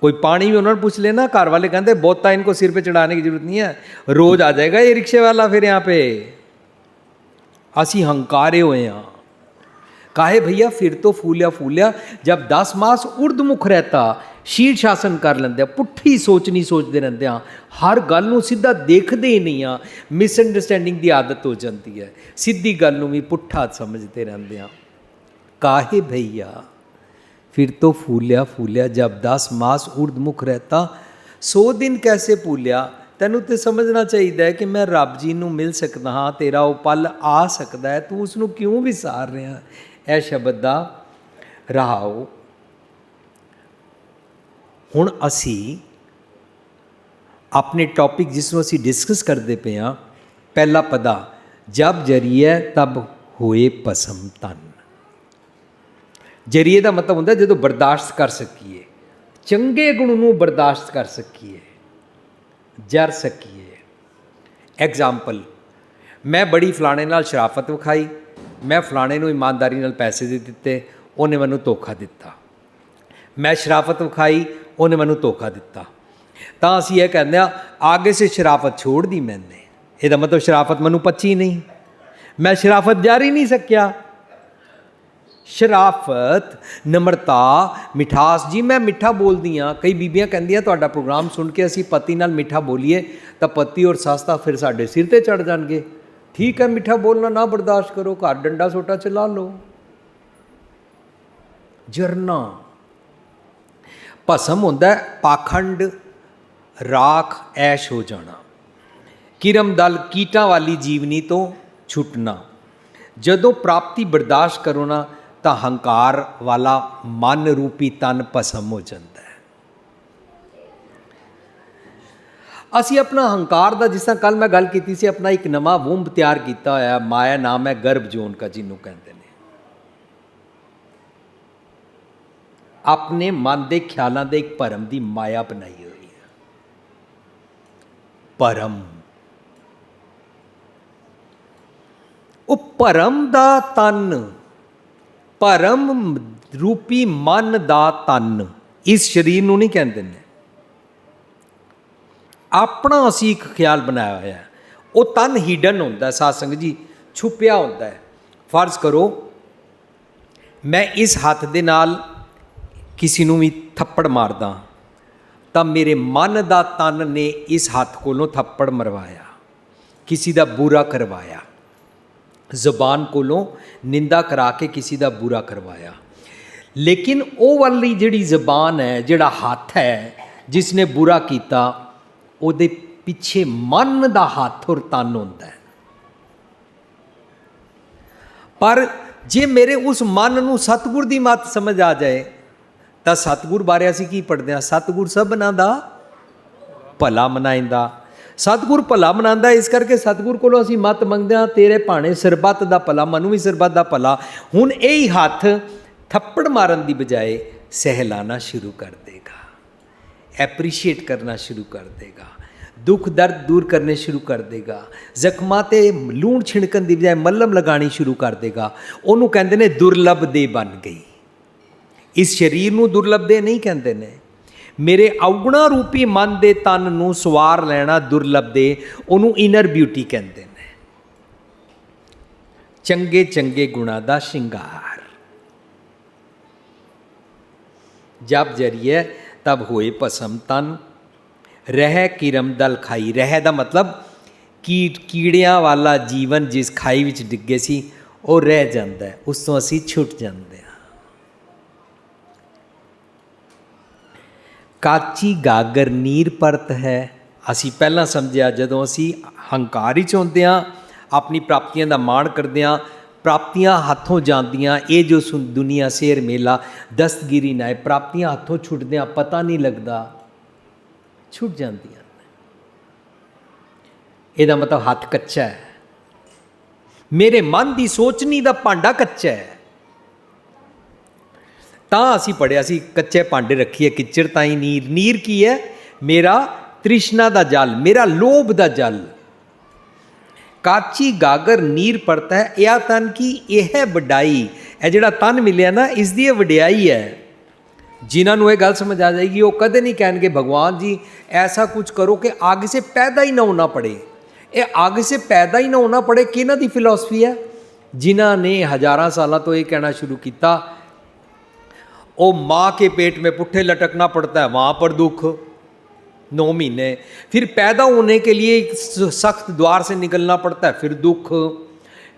कोई पानी भी उन्होंने पूछ लेना, घर वाले कहते बोता इनको सिर पे चढ़ाने की जरूरत नहीं है, रोज आ जाएगा ये रिक्शे वाला फिर यहाँ पे। असी हंकारे हुए हैं। काहे भैया, फिर तो फूलिया फूलिया जब 10 मास उर्दमुख रहता, शीर्षासन कर लेंदे, पुट्ठी सोच नहीं सोचते रहते हैं, हर गल नूं सीधा देखते ही नहीं आ, मिसअंडरस्टैंडिंग की आदत हो जाती है, सीधी गल नूं भी पुट्ठा समझते रहते हैं। काहे भैया, फिर तो फूलिया फूलिया जब 10 मास उर्दमुख रहता, 100 दिन कैसे फूलिया। तैनूं तो समझना चाहिए है कि मैं रब जी नूं मिल सकदा हाँ, तेरा वो पल आ सकता है, तू उसनूं क्यों विसार रहा। यह शब्द का रहाओ। हुण असी अपने टॉपिक जिसनों असी डिस्कस करते पे हाँ, पहला पदा, जब जरिए तब होए पसम तन। जरिए का मतलब होंदा जो बर्दाश्त कर सकीए, चंगे गुण नूं बर्दाश्त कर सकीए, जर सकीए। एग्जाम्पल, मैं बड़ी फलाने नाल शराफत विखाई, मैं फलाने नूं ईमानदारी नाल पैसे दे दिते, उन्हें मैनूं धोखा दिता। मैं शराफत विखाई, उन्हें मैनूं धोखा दिता। तां असीं यह कहते हैं आगे से शराफत छोड़ दी मैंने, ਇਹਦਾ मतलब शराफत मैनूं पची नहीं, मैं शराफत जारी नहीं सकिया। शराफत, नम्रता, मिठास जी, मैं मिठा बोलदी हाँ। कई बीबियाँ कहंदियां तुहाडा प्रोग्राम सुन के असीं पति नाल मिठा बोलीए तो पति और सस तां फिर साडे सिर ते चढ़ जाणगे। ठीक है, मिठा बोलना ना बर्दाश्त करो, घर डंडा सोटा चला लो। जरना भसम होंदा पाखंड, राख, ऐश हो जाना। किरम दल, कीटां वाली जीवनी तो छुटना। जदों प्राप्ति बर्दाश्त करो ना तो हंकार वाला मन रूपी तन भसम हो जाता है। असी अपना हंकार का, जिस तरह कल मैं गल की सी, अपना एक नवा वुंब तैयार किया होया, माया नाम है गर्भ जोन का, जिन्हों कहते हैं। अपने मन के ख्यालों के एक भरम की माया बनाई हुई है। भरम, वो भरम का तन, भरम रूपी मन का तन इस शरीर नूं नहीं कहते ने। अपना असी एक ख्याल बनाया हुआ है, वो तन हिडन होंदा है, साध संगत जी, छुपिया होंदा है। फर्ज करो मैं इस हाथ दे नाल किसी नूं भी थप्पड़ मारदा, तो मेरे मन का तन ने इस हाथ कोलों थप्पड़ मरवाया, किसी का बुरा करवाया, ਜ਼ਬਾਨ ਕੋਲੋਂ ਨਿੰਦਾ ਕਰਾ ਕੇ ਕਿਸੇ ਦਾ ਬੁਰਾ ਕਰਵਾਇਆ। लेकिन ਉਹ ਵਾਲੀ ਜਿਹੜੀ ਜ਼ਬਾਨ ਹੈ, ਜਿਹੜਾ ਹੱਥ ਹੈ ਜਿਸਨੇ ਬੁਰਾ ਕੀਤਾ, ਉਹਦੇ ਪਿੱਛੇ ਮਨ ਦਾ ਹੱਥ ਔਰ ਤਨ ਹੁੰਦਾ ਹੈ। ਪਰ ਜੇ ਮੇਰੇ ਉਸ ਮਨ ਨੂੰ ਸਤਿਗੁਰ ਦੀ ਮੱਤ ਸਮਝ ਆ ਜਾਏ ਤਾਂ ਸਤਿਗੁਰ ਬਾਰੇ ਅਸੀਂ ਕੀ ਪੜ੍ਹਦੇ ਹਾਂ? ਸਤਿਗੁਰ ਸਭਨਾਂ ਦਾ ਭਲਾ ਮਨਾਇੰਦਾ। सतगुर भला मनांदा, इस करके सतगुर कोलों असीं मत मंगदे हां, तेरे भाणे सरबत दा भला, मनु भी सरबत दा भला। हुण यही हथ थप्पड़ मारन की बजाय सहलाना शुरू कर देगा, एप्रीशिएट करना शुरू कर देगा, दुख दर्द दूर करने शुरू कर देगा, जख्मां ते लूण छिड़कन की बजाय मल्लम लगानी शुरू कर देगा। उन्होंने कहते हैं दुर्लभ दे बन गई। इस शरीर नूं दुर्लभ दे नहीं कहते ने, मेरे अवगुणा रूपी मन के तन नूं सवार लेना दुर्लभ दे, उन्होंने इनर ब्यूटी कहते हैं। चंगे चंगे गुणा का श्रृंगार। जब जरिए तब होए भसम तन, रह किरम दल खाई। रह का मतलब कीड़ियां वाला जीवन जिस खाई विच डिगे सी वो रह जाता है, उस तो असी छुट जाते हैं। काची गागर नीर परत है। असी पहला समझिया जदों असी हंकार ही चाहते हाँ, अपनी प्राप्तियों का माण करते हाँ, प्राप्तियां हाथों जांदियां, ये जो दुनिया शेर मेला दस्तगिरी ना, प्राप्तियां हाथों छुटदियां पता नहीं लगता, छुट जांदियां। ਇਹਦਾ मतलब हथ कच्चा है, मेरे मन की सोचनी का भांडा कच्चा है। ਤਾਂ ਅਸੀਂ ਪੜਿਆ ਸੀ ਕੱਚੇ ਭਾਂਡੇ ਰੱਖੀਏ ਕਿਚਰ ਤਾਈ ਨੀਰ। ਨੀਰ ਕੀ ਹੈ? ਮੇਰਾ ਤ੍ਰਿਸ਼ਨਾ ਦਾ ਜਲ, ਮੇਰਾ ਲੋਭ ਦਾ ਜਲ। ਕਾਚੀ ਗਾਗਰ ਨੀਰ ਪਰਤ ਹੈ ਇਹ ਤਨ ਕੀ ਇਹ ਵਡਾਈ। ਇਹ ਜਿਹੜਾ ਤਨ ਮਿਲਿਆ ਨਾ, ਇਸ ਦੀ ਇਹ ਵਡਿਆਈ ਹੈ। ਜਿਨ੍ਹਾਂ ਨੂੰ ਇਹ ਗੱਲ ਸਮਝ ਆ ਜਾਏਗੀ ਉਹ ਕਦੇ ਨਹੀਂ ਕਹਿਣਗੇ ਭਗਵਾਨ ਜੀ ऐसा कुछ करो कि आग से पैदा ही ना होना पड़े। ये आग से पैदा ही ना होना पड़े किन्हां दी फिलॉसफी है? जिन्हां ने हज़ारां सालों तो ये कहना शुरू किया ओ माँ के पेट में पुट्ठे लटकना पड़ता है, वहाँ पर दुख 9 महीने, फिर पैदा होने के लिए एक सख्त द्वार से निकलना पड़ता है, फिर दुख,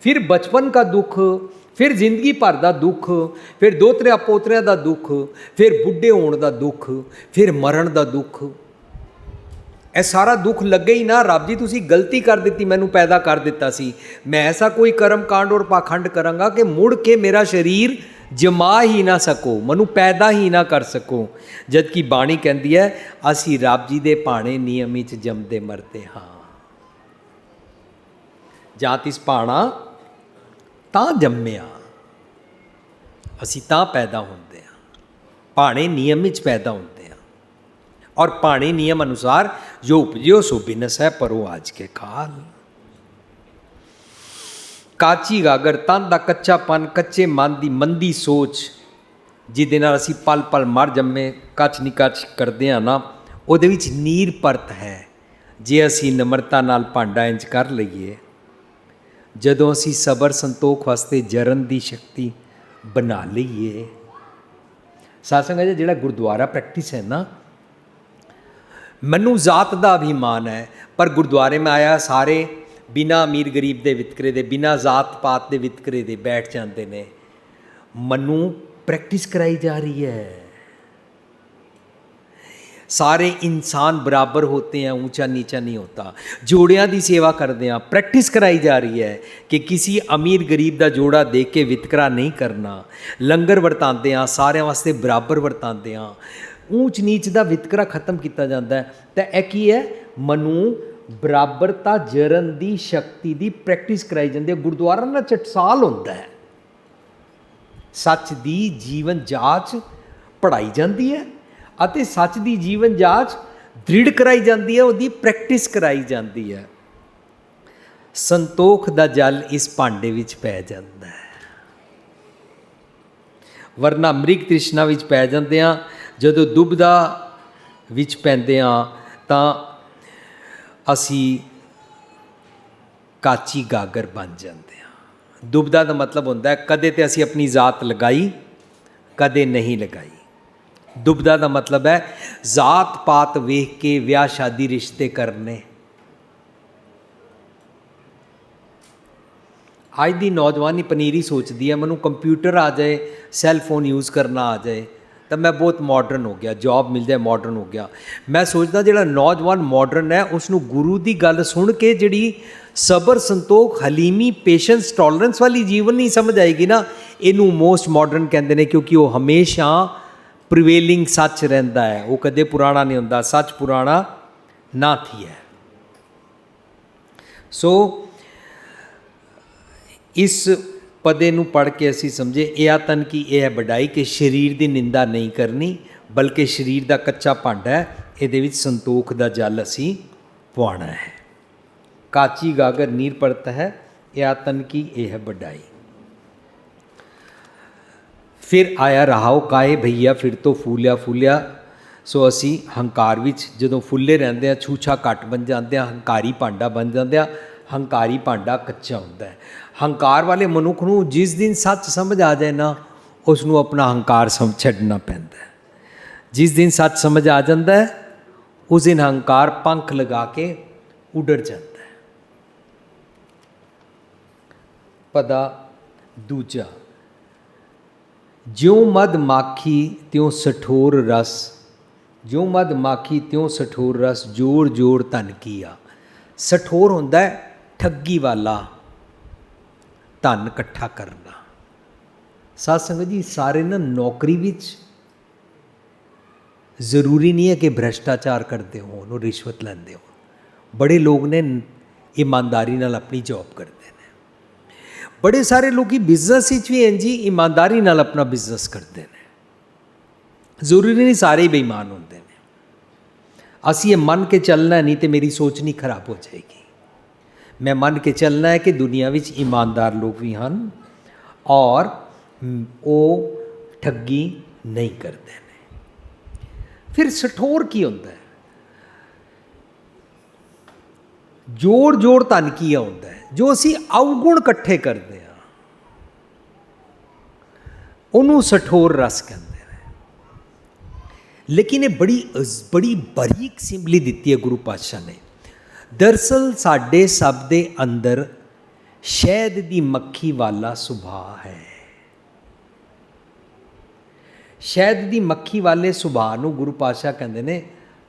फिर बचपन का दुख, फिर जिंदगी भर का दुख, फिर दोतरिया पोतरिया का दुख, फिर बुढ़े होने का दुख, फिर मरण का दुख। ਇਹ ਸਾਰਾ ਦੁੱਖ ਲੱਗੇ ਹੀ ਨਾ ਰੱਬ ਜੀ ਤੁਸੀਂ ਗਲਤੀ ਕਰ ਦਿੱਤੀ, ਮੈਨੂੰ ਪੈਦਾ ਕਰ ਦਿੱਤਾ ਸੀ, ਮੈਂ ਐਸਾ ਕੋਈ ਕਰਮ ਕਾਂਡ ਔਰ ਪਾਖੰਡ ਕਰਾਂਗਾ ਕਿ ਮੁੜ ਕੇ ਮੇਰਾ ਸਰੀਰ ਜਮਾ ਹੀ ਨਾ ਸਕੋ, ਮੈਨੂੰ ਪੈਦਾ ਹੀ ਨਾ ਕਰ ਸਕੋ। ਜਦ ਕਿ ਬਾਣੀ ਕਹਿੰਦੀ ਹੈ ਅਸੀਂ ਰੱਬ ਜੀ ਦੇ ਭਾਣੇ ਨਿਯਮ ਵਿੱਚ ਜੰਮਦੇ ਮਰਦੇ ਹਾਂ। ਜਾਂ ਤਿਸ ਭਾਣਾ ਤਾਂ ਜੰਮਿਆ, ਅਸੀਂ ਤਾਂ ਪੈਦਾ ਹੁੰਦੇ ਹਾਂ, ਭਾਣੇ ਨਿਯਮ ਵਿੱਚ ਪੈਦਾ ਹੁੰਦੇ ਹਾਂ। और पाणी नियम अनुसार जो उपजियो सो बिनस है परो आज के काल। काची गागर तन का कच्चापन, कच्चे मन की मंदी सोच जिहदे नाल असीं पल पल मर जम्मे कच नहीं कच करदे हां ना, उहदे विच नीर परत है। जे असीं नम्रता नाल भांडा इंज कर लईए, जदों असीं सबर संतोख वास्ते जरन की शक्ति बना लईए। सत्संग है जिहड़ा गुरुद्वारा प्रैक्टिस है ना, ਮੈਨੂੰ ਜ਼ਾਤ ਦਾ ਅਭਿਮਾਨ ਹੈ, ਪਰ ਗੁਰਦੁਆਰੇ ਮੈਂ ਆਇਆ ਸਾਰੇ ਬਿਨਾਂ ਅਮੀਰ ਗਰੀਬ ਦੇ ਵਿਤਕਰੇ ਦੇ, ਬਿਨਾਂ ਜ਼ਾਤ ਪਾਤ ਦੇ ਵਿਤਕਰੇ ਦੇ ਬੈਠ ਜਾਂਦੇ ਨੇ। ਮੈਨੂੰ ਪ੍ਰੈਕਟਿਸ ਕਰਾਈ ਜਾ ਰਹੀ ਹੈ। ਸਾਰੇ ਇਨਸਾਨ ਬਰਾਬਰ ਹੋਤੇ हैं, ऊंचा नीचा नहीं होता। ਜੋੜਿਆਂ ਦੀ ਸੇਵਾ ਕਰਦੇ ਹਾਂ, ਪ੍ਰੈਕਟਿਸ ਕਰਾਈ ਜਾ ਰਹੀ ਹੈ ਕਿ ਕਿਸੇ ਅਮੀਰ ਗਰੀਬ ਦਾ ਜੋੜਾ ਦੇਖ ਕੇ ਵਿਤਕਰਾ ਨਹੀਂ ਕਰਨਾ। ਲੰਗਰ ਵਰਤਾਉਂਦੇ ਹਾਂ, ਸਾਰਿਆਂ ਵਾਸਤੇ ਬਰਾਬਰ ਵਰਤਾਉਂਦੇ ਹਾਂ। ਊਚ ਨੀਚ ਦਾ ਵਿਤਕਰਾ ਖਤਮ ਕੀਤਾ ਜਾਂਦਾ ਹੈ। ਤਾਂ ਇਹ ਕੀ ਹੈ? ਮਨੂੰ ਬਰਾਬਰਤਾ ਜਰਨ ਦੀ ਸ਼ਕਤੀ ਦੀ ਪ੍ਰੈਕਟਿਸ ਕਰਾਈ ਜਾਂਦੀ ਹੈ। ਗੁਰਦੁਆਰਾ ਨਾਲ ਟਕਸਾਲ ਹੁੰਦਾ ਹੈ, ਸੱਚ ਦੀ ਜੀਵਨ ਜਾਂਚ ਪੜ੍ਹਾਈ ਜਾਂਦੀ ਹੈ ਅਤੇ ਸੱਚ ਦੀ ਜੀਵਨ ਜਾਂਚ ਦ੍ਰਿੜ ਕਰਾਈ ਜਾਂਦੀ ਹੈ, ਉਹਦੀ ਪ੍ਰੈਕਟਿਸ ਕਰਾਈ ਜਾਂਦੀ ਹੈ। ਸੰਤੋਖ ਦਾ ਜਲ ਇਸ ਭਾਂਡੇ ਵਿੱਚ ਪੈ ਜਾਂਦਾ ਹੈ, ਵਰਨਾ ਮ੍ਰਿਗ ਤ੍ਰਿਸ਼ਨਾ ਵਿੱਚ ਪੈ ਜਾਂਦੇ ਹਾਂ। ਜਦੋਂ ਦੁਬਦਾ ਵਿੱਚ ਪੈਂਦੇ ਹਾਂ ਤਾਂ ਅਸੀਂ ਕਾਚੀ ਗਾਗਰ ਬਣ ਜਾਂਦੇ ਹਾਂ। ਦੁਬਦਾ ਦਾ ਮਤਲਬ ਹੁੰਦਾ ਕਦੇ ਤੇ ਅਸੀਂ ਆਪਣੀ ਜ਼ਾਤ ਲਗਾਈ, ਕਦੇ ਨਹੀਂ ਲਗਾਈ। ਦੁਬਦਾ ਦਾ ਮਤਲਬ ਹੈ ਜ਼ਾਤ ਪਾਤ ਵੇਖ ਕੇ ਵਿਆਹ ਸ਼ਾਦੀ ਰਿਸ਼ਤੇ ਕਰਨੇ। ਅੱਜ ਦੀ ਨੌਜਵਾਨੀ ਪਨੀਰੀ ਸੋਚਦੀ ਹੈ ਮੈਨੂੰ ਕੰਪਿਊਟਰ ਆ ਜਾਏ, ਸੈੱਲ ਫੋਨ ਯੂਜ਼ ਕਰਨਾ ਆ ਜਾਏ ਤਾਂ ਮੈਂ ਬਹੁਤ ਮਾਡਰਨ ਹੋ ਗਿਆ, ਜੌਬ ਮਿਲ ਜਾਏ ਮਾਡਰਨ ਹੋ ਗਿਆ। ਮੈਂ ਸੋਚਦਾ ਜਿਹੜਾ ਨੌਜਵਾਨ ਮਾਡਰਨ ਹੈ ਉਸ ਨੂੰ ਗੁਰੂ ਦੀ ਗੱਲ ਸੁਣ ਕੇ ਜਿਹੜੀ ਸਬਰ ਸੰਤੋਖ ਹਲੀਮੀ ਪੇਸ਼ੈਂਸ ਟੋਲਰੈਂਸ ਵਾਲੀ ਜੀਵਨ ਨਹੀਂ ਸਮਝ ਆਏਗੀ ਨਾ, ਇਹਨੂੰ ਮੋਸਟ ਮਾਡਰਨ ਕਹਿੰਦੇ ਨੇ, ਕਿਉਂਕਿ ਉਹ ਹਮੇਸ਼ਾ ਪ੍ਰੀਵੇਲਿੰਗ ਸੱਚ ਰਹਿੰਦਾ ਹੈ, ਉਹ ਕਦੇ ਪੁਰਾਣਾ ਨਹੀਂ ਹੁੰਦਾ। ਸੱਚ ਪੁਰਾਣਾ ਨਾ ਥੀ ਹੈ। ਸੋ ਇਸ ਪਦੇ ਨੂੰ ਪੜ੍ਹ ਕੇ ਅਸੀਂ ਸਮਝੇ ਇਹ ਆਤਨ ਕੀ ਇਹ ਹੈ ਵਡਾਈ ਕਿ ਸਰੀਰ ਦੀ ਨਿੰਦਾ ਨਹੀਂ ਕਰਨੀ, ਬਲਕਿ ਸਰੀਰ ਦਾ ਕੱਚਾ ਭਾਂਡਾ ਹੈ, ਇਹਦੇ ਵਿੱਚ ਸੰਤੋਖ ਦਾ ਜਲ ਅਸੀਂ ਪਵਾਉਣਾ ਹੈ। ਕਾਚੀ ਗਾਗਰ ਨੀਰ ਪਰਤ ਹੈ ਇਹ ਆਤਨ ਕੀ ਇਹ ਹੈ ਵਡਾਈ। ਫਿਰ ਆਇਆ ਰਹਾਓ ਕਾਏ ਭਈਆ ਫਿਰ ਤੋਂ ਫੂਲਿਆ ਫੂਲਿਆ। ਸੋ ਅਸੀਂ ਹੰਕਾਰ ਵਿੱਚ ਜਦੋਂ ਫੁੱਲੇ ਰਹਿੰਦੇ ਹਾਂ, ਛੂਛਾ ਘੱਟ ਬਣ ਜਾਂਦੇ ਹਾਂ, ਹੰਕਾਰੀ ਭਾਂਡਾ ਬਣ ਜਾਂਦੇ ਹਾਂ। ਹੰਕਾਰੀ ਭਾਂਡਾ ਕੱਚਾ ਹੁੰਦਾ ਹੈ। ਹੰਕਾਰ ਵਾਲੇ ਮਨੁੱਖ ਨੂੰ ਜਿਸ ਦਿਨ ਸੱਚ ਸਮਝ ਆ ਜਾਏ ਨਾ, ਉਸ ਨੂੰ ਆਪਣਾ ਹੰਕਾਰ ਛੱਡਣਾ ਪੈਂਦਾ ਹੈ। ਜਿਸ ਦਿਨ ਸੱਚ ਸਮਝ ਆ ਜਾਂਦਾ ਹੈ ਉਸ ਦਿਨ ਹੰਕਾਰ ਪੰਖ ਲਗਾ ਕੇ ਉੱਡੜ ਜਾਂਦਾ ਹੈ। ਪਦਾ ਦੂਜਾ, ਜਿਉਂ ਮਦ ਮਾਖੀ ਤਿਉਂ ਸਠੋਰ ਰਸ, ਜਿਉਂ ਮਦ ਮਾਖੀ ਤਿਉਂ ਸਠੋਰ ਰਸ, ਜੋੜ ਜੋੜ ਧਨ ਕੀਆ। ਸਠੋਰ ਹੁੰਦਾ ਹੈ ਠੱਗੀ ਵਾਲਾ, ਧਨ ਇਕੱਠਾ ਕਰਨਾ। ਸਾਧ ਸੰਗਤ ਜੀ ਸਾਰੇ ਨਾ ਨੌਕਰੀ ਵਿੱਚ ਜ਼ਰੂਰੀ ਨਹੀਂ ਹੈ ਕਿ ਭ੍ਰਿਸ਼ਟਾਚਾਰ ਕਰਦੇ ਹੋਣ, ਉਹ ਰਿਸ਼ਵਤ ਲੈਂਦੇ ਹੋਣ। ਬੜੇ ਲੋਕ ਨੇ ਇਮਾਨਦਾਰੀ ਨਾਲ ਆਪਣੀ ਜੌਬ ਕਰਦੇ ਨੇ। ਬੜੇ ਸਾਰੇ ਲੋਕ ਬਿਜ਼ਨਸ ਵਿੱਚ ਵੀ ਇੰਝ ਹੀ ਇਮਾਨਦਾਰੀ ਨਾਲ ਆਪਣਾ ਬਿਜ਼ਨਸ ਕਰਦੇ ਨੇ। ਜ਼ਰੂਰੀ ਨਹੀਂ ਸਾਰੇ ਹੀ ਬੇਈਮਾਨ ਹੁੰਦੇ ਨੇ। ਅਸੀਂ ਇਹ ਮੰਨ ਕੇ ਚੱਲਣਾ ਨਹੀਂ ਤੇ ਮੇਰੀ ਸੋਚ ਨਹੀਂ ਖਰਾਬ ਹੋ ਜਾਏਗੀ। मैं मन के चलना है कि दुनिया विच ईमानदार लोग भी हैं और वो ठगी नहीं करते हैं। फिर सठोर की होता है, जोड़ जोड़ धन की होता है, जो असी अवगुण इकट्ठे करते हैं उन्होंने सठोर रस कहते हैं। लेकिन ये बड़ी बड़ी बारीक सिंबली दी है गुरु पातशाह ने। दरअसल साडे सब दे अंदर शहद दी मक्खी वाला सुभाव है। शहद दी मक्खी वाले सुभाव नूं गुरु पातशाह कहते ने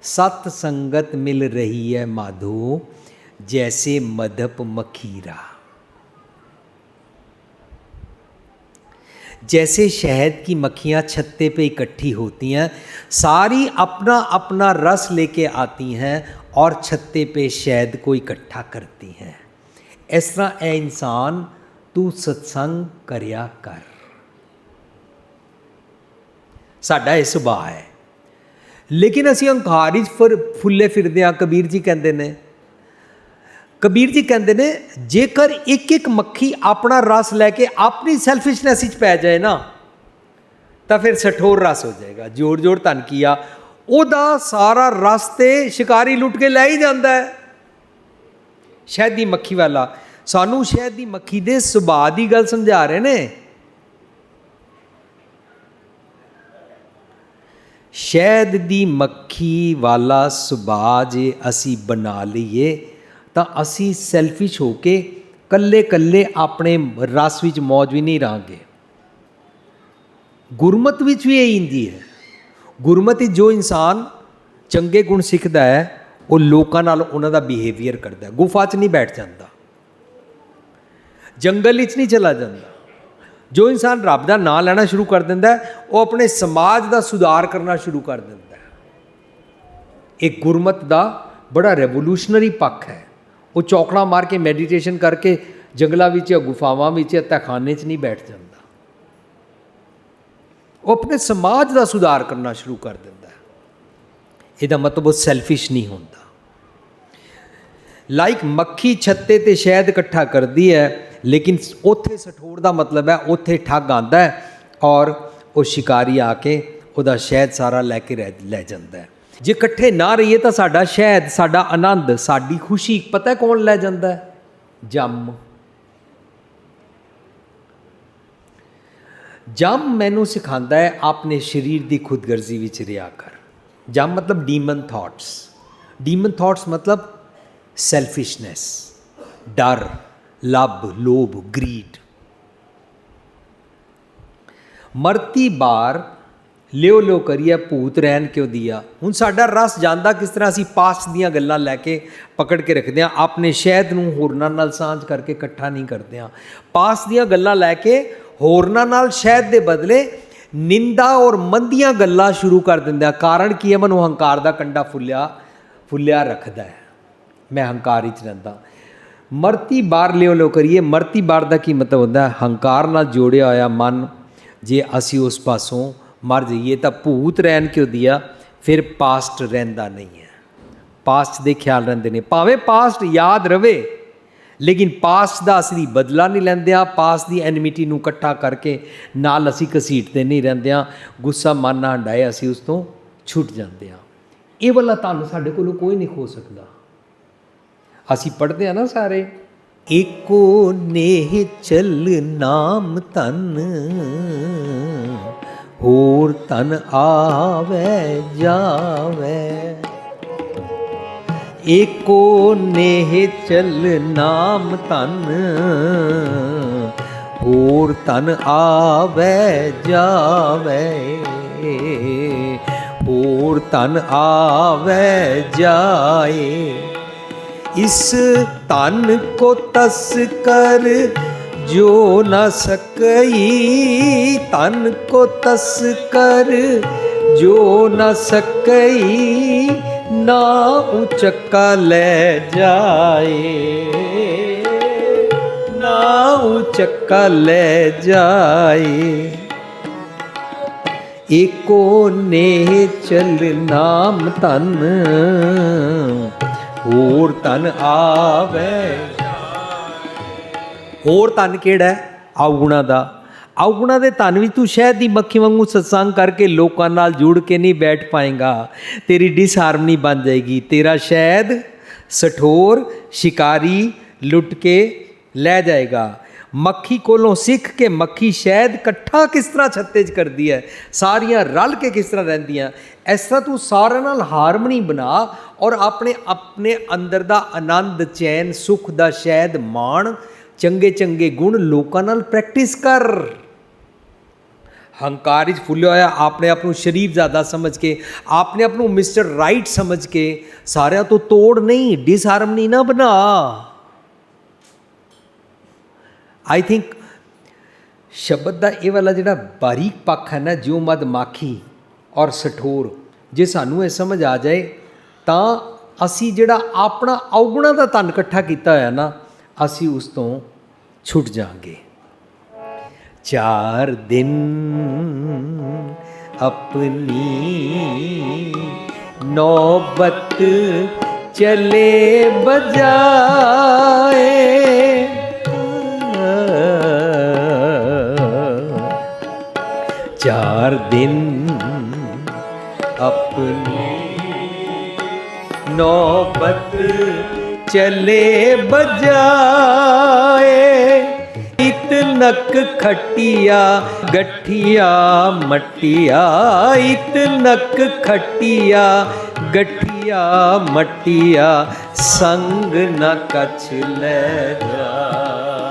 सत संगत मिल रही है माधो जैसे मधप मखीरा। जैसे शहद की मक्खियाँ छत्ते पे इकट्ठी होती हैं, सारी अपना अपना रस लेके आती हैं और छत्ते पे शहद को इकट्ठा करती हैं। इस तरह ए इंसान तू सत्संग करया कर। साडा यह सुभाव है। लेकिन असी अहंकार ही फुले फिरदे हाँ। कबीर जी कहते ने, कबीर जी कहते ने जेकर एक एक मक्खी अपना रस लैके अपनी सैल्फिशनैस पै जाए ना तो फिर सठोर रस हो जाएगा। जोड़ जोड़ धन किया ओदा सारा रस तो शिकारी लुट के लै ही जाता है। शहद दी मक्खी वाला सानू शहद दी मक्खी दे सुभाव की गल समझा रहे ने। शहद दी मक्खी वाला सुभाव जे असी बना लीए तो असी सैल्फिश होके कल्ले कल्ले अपने रस विच मौज भी नहीं रहांगे। गुरमत विच भी यही इंदी है। गुरमत जो इंसान चंगे गुण सीखता है वो लोगों नाल उन्हां दा बिहेवियर करता है। गुफा च नहीं बैठ जाता, जंगल विच नहीं चला जाता। जो इंसान रब का नाम लेना शुरू कर देंदा है वो अपने समाज का सुधार करना शुरू कर देंदा है। एक गुरमत का बड़ा रेवोल्यूशनरी पक्ष है। वो चौकड़ा मार के मैडिटेशन करके जंगलों में या गुफावां में या तहखाने च नहीं बैठ जाता। वो अपने समाज का सुधार करना शुरू कर देंदा है। इसका मतलब वो सैल्फिश नहीं होता। लाइक मक्खी छत्ते ते शहद इकट्ठा करती है, लेकिन उत्थे सठोर का मतलब है उत्थे ठग आता है और वो शिकारी आके उसका शहद सारा लैके लै जाता है। जे इकट्ठे ना रहिए तो साडा शहद, साडा आनंद, साडी खुशी पता है कौन लै जाता है? जम। जम मैनू सिखाता है अपने शरीर की खुदगर्जी विच रिहा कर। जम मतलब डीमन थॉट्स। डीमन थॉट्स मतलब सैल्फिशनैस, डर, लब, लोभ, ग्रीड। मरती बार लियो लियो करिए भूत रहन क्यों दिया। हुण साडा रस जांदा किस तरह असीं पास्ट दीयां गल्लां लैके पकड़ के रखते हैं। अपने शहद नूं होरनां नाल सांझ करके इकट्ठा नहीं करते हैं। पास्ट दीयां गल्लां लैके होरनां नाल शहद दे बदले निंदा और मंदियां गल्लां शुरू कर दिंदे हैं। कारण की है? मैनूं हंकार दा कंडा फुल्लिया रखदा है। मैं हंकार विच रहिंदा। मरती बार लियो लियो करिए। मरती बार का की मतलब होता है? हंकार नाल जोड़िया होया मन जे असी उस पासों मर जाइए तो भूत रहन क्यों दिया, फिर पास्ट रहिंदा नहीं है। पास्ट दे ख्याल रहिंदे ने। भावें पास्ट याद रवे लेकिन पास्ट का असली बदला नहीं लैंदे। पास्ट की एनिमिटी नूं इकट्ठा करके नाल असी घसीटते नहीं रहिंदे। गुस्सा मन ना हंडाए असी उस तो छुट जाते हैं। ये वाला धन साडे कोलों कोई नहीं खो सकता। असी पढ़ते हैं ना सारे, एको नेह चल नाम तन होर तन आवे जावे। एको नेह चल नाम तन होर तन आवे जावे। होर तन आवे जाए। इस तन को तस कर जो न सकई। तन को तस कर जो न सकई। ना उचक्का ले जाए। ना उचक्का ले जाए। एको नेह चल नाम तन होर तन आवे। ਹੋਰ ਧਨ ਕਿਹੜਾ ਹੈ? ਅਵਗੁਣਾ ਦਾ। ਅਵਗੁਣਾ ਦੇ ਧਨ ਵਿੱਚ ਤੂੰ ਸ਼ਹਿਦ ਦੀ ਮੱਖੀ ਵਾਂਗੂ ਸਤਸੰਗ ਕਰਕੇ ਲੋਕਾਂ ਨਾਲ ਜੁੜ ਕੇ ਨਹੀਂ ਬੈਠ ਪਾਏਗਾ, ਤੇਰੀ ਡਿਸਹਾਰਮਨੀ ਬਣ ਜਾਏਗੀ। ਤੇਰਾ ਸ਼ਹਿਦ ਸਠੋਰ ਸ਼ਿਕਾਰੀ ਲੁੱਟ ਕੇ ਲੈ ਜਾਏਗਾ। ਮੱਖੀ ਕੋਲੋਂ ਸਿੱਖ ਕੇ ਮੱਖੀ ਸ਼ਹਿਦ ਇਕੱਠਾ ਕਿਸ ਤਰ੍ਹਾਂ ਛੱਤੇ 'ਚ ਕਰਦੀ ਹੈ, ਸਾਰੀਆਂ ਰਲ ਕੇ ਕਿਸ ਤਰ੍ਹਾਂ ਰਹਿੰਦੀਆਂ, ਇਸ ਤਰ੍ਹਾਂ ਤੂੰ ਸਾਰਿਆਂ ਨਾਲ ਹਾਰਮਨੀ ਬਣਾ ਔਰ ਆਪਣੇ ਅੰਦਰ ਦਾ ਆਨੰਦ, ਚੈਨ, ਸੁੱਖ ਦਾ ਸ਼ਹਿਦ ਮਾਣ। ਚੰਗੇ ਚੰਗੇ ਗੁਣ ਲੋਕਾਂ ਨਾਲ ਪ੍ਰੈਕਟਿਸ ਕਰ। ਹੰਕਾਰ ਵਿੱਚ ਫੁੱਲਿਆ ਹੋਇਆ ਆਪਣੇ ਆਪ ਨੂੰ ਸ਼ਰੀਫਜ਼ਾਦਾ ਸਮਝ ਕੇ, ਆਪਣੇ ਆਪ ਨੂੰ ਮਿਸਟਰ ਰਾਈਟ ਸਮਝ ਕੇ ਸਾਰਿਆਂ ਤੋਂ ਤੋੜ ਨਹੀਂ, ਡਿਸਹਾਰਮਨੀ ਨਾ ਬਣਾ। ਆਈ ਥਿੰਕ ਸ਼ਬਦ ਦਾ ਇਹ ਵਾਲਾ ਜਿਹੜਾ ਬਾਰੀਕ ਪੱਖ ਹੈ ਨਾ, ਜਿਉਂ ਮਦ ਮਾਖੀ ਔਰ ਸਠੋਰ, ਜੇ ਸਾਨੂੰ ਇਹ ਸਮਝ ਆ ਜਾਏ ਤਾਂ ਅਸੀਂ ਜਿਹੜਾ ਆਪਣਾ ਅਵਗੁਣਾ ਦਾ ਧਨ ਇਕੱਠਾ ਕੀਤਾ ਹੋਇਆ ਨਾ, ਅਸੀਂ ਉਸ ਤੋਂ ਛੁੱਟ ਜਾਵਾਂਗੇ। 4 दिन अपनी नौबत चले बजाए, 4 दिन अपनी नौबत चले बजाए, इतनक खटिया गठिया मटिया, इतनक खटिया गठिया मटिया, संग न कछ ले जाए,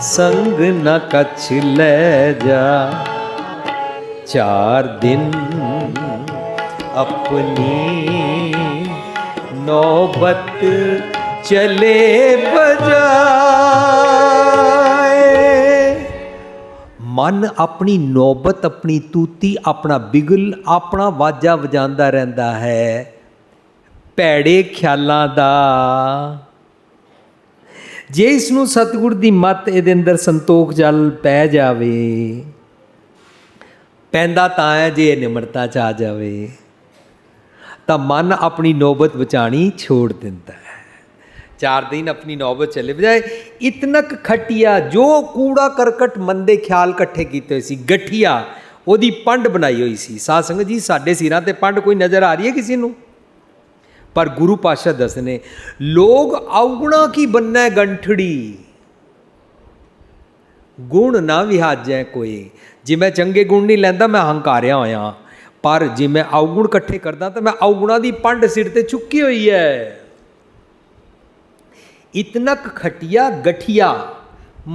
संग न कछ ले जा। 4 दिन अपनी नौबत चले बजाए। मन अपनी नौबत, अपनी तूती, अपना बिगल, अपना वाजा वजांदा रहंदा है भैड़े ख्यालां दा। जे इसनूं सतगुर दी मत इहदे अंदर संतोख जल पै जावे, पैंदा तां है जे निमरता च आ जावे, ਤਾਂ ਮਨ ਆਪਣੀ ਨੌਬਤ ਬਚਾਣੀ ਛੋੜ ਦਿੰਦਾ ਹੈ। 4 दिन अपनी नौबत चले बजाए, इतनक खटिया, जो कूड़ा करकट मंदे ख्याल इकट्ठे ਕੀਤੇ ਹੋਏ ਸੀ, ਗਠੀਆ ਉਹਦੀ ਪੰਡ ਬਣਾਈ ਹੋਈ ਸੀ। ਸਾਧ ਸੰਗਤ ਜੀ, ਸਾਡੇ ਸਿਰਾਂ ਤੇ ਪੰਡ ਕੋਈ ਨਜ਼ਰ ਆ ਰਹੀ ਹੈ ਕਿਸੇ ਨੂੰ? ਪਰ ਗੁਰੂ ਪਾਤਸ਼ਾਹ ਦੱਸਦੇ ਨੇ, ਲੋਗ ਅਵਗੁਣਾ ਕੀ ਬੰਨੈ ਗੰਠੜੀ, ਗੁਣ ਨਾ ਵਿਹਾਜੈ ਕੋਈ। ਜੇ ਮੈਂ ਚੰਗੇ ਗੁਣ ਨਹੀਂ ਲੈਂਦਾ, ਮੈਂ ਹੰਕਾਰਿਆ ਹੋਇਆ, ਪਰ ਜੇ ਮੈਂ ਅਵਗੁਣ ਇਕੱਠੇ ਕਰਦਾ ਤਾਂ ਮੈਂ ਅਵਗੁਣਾਂ ਦੀ ਪੰਡ ਸਿਰ ਤੇ ਚੁੱਕੀ ਹੋਈ ਹੈ। इतनक खटिया गठिया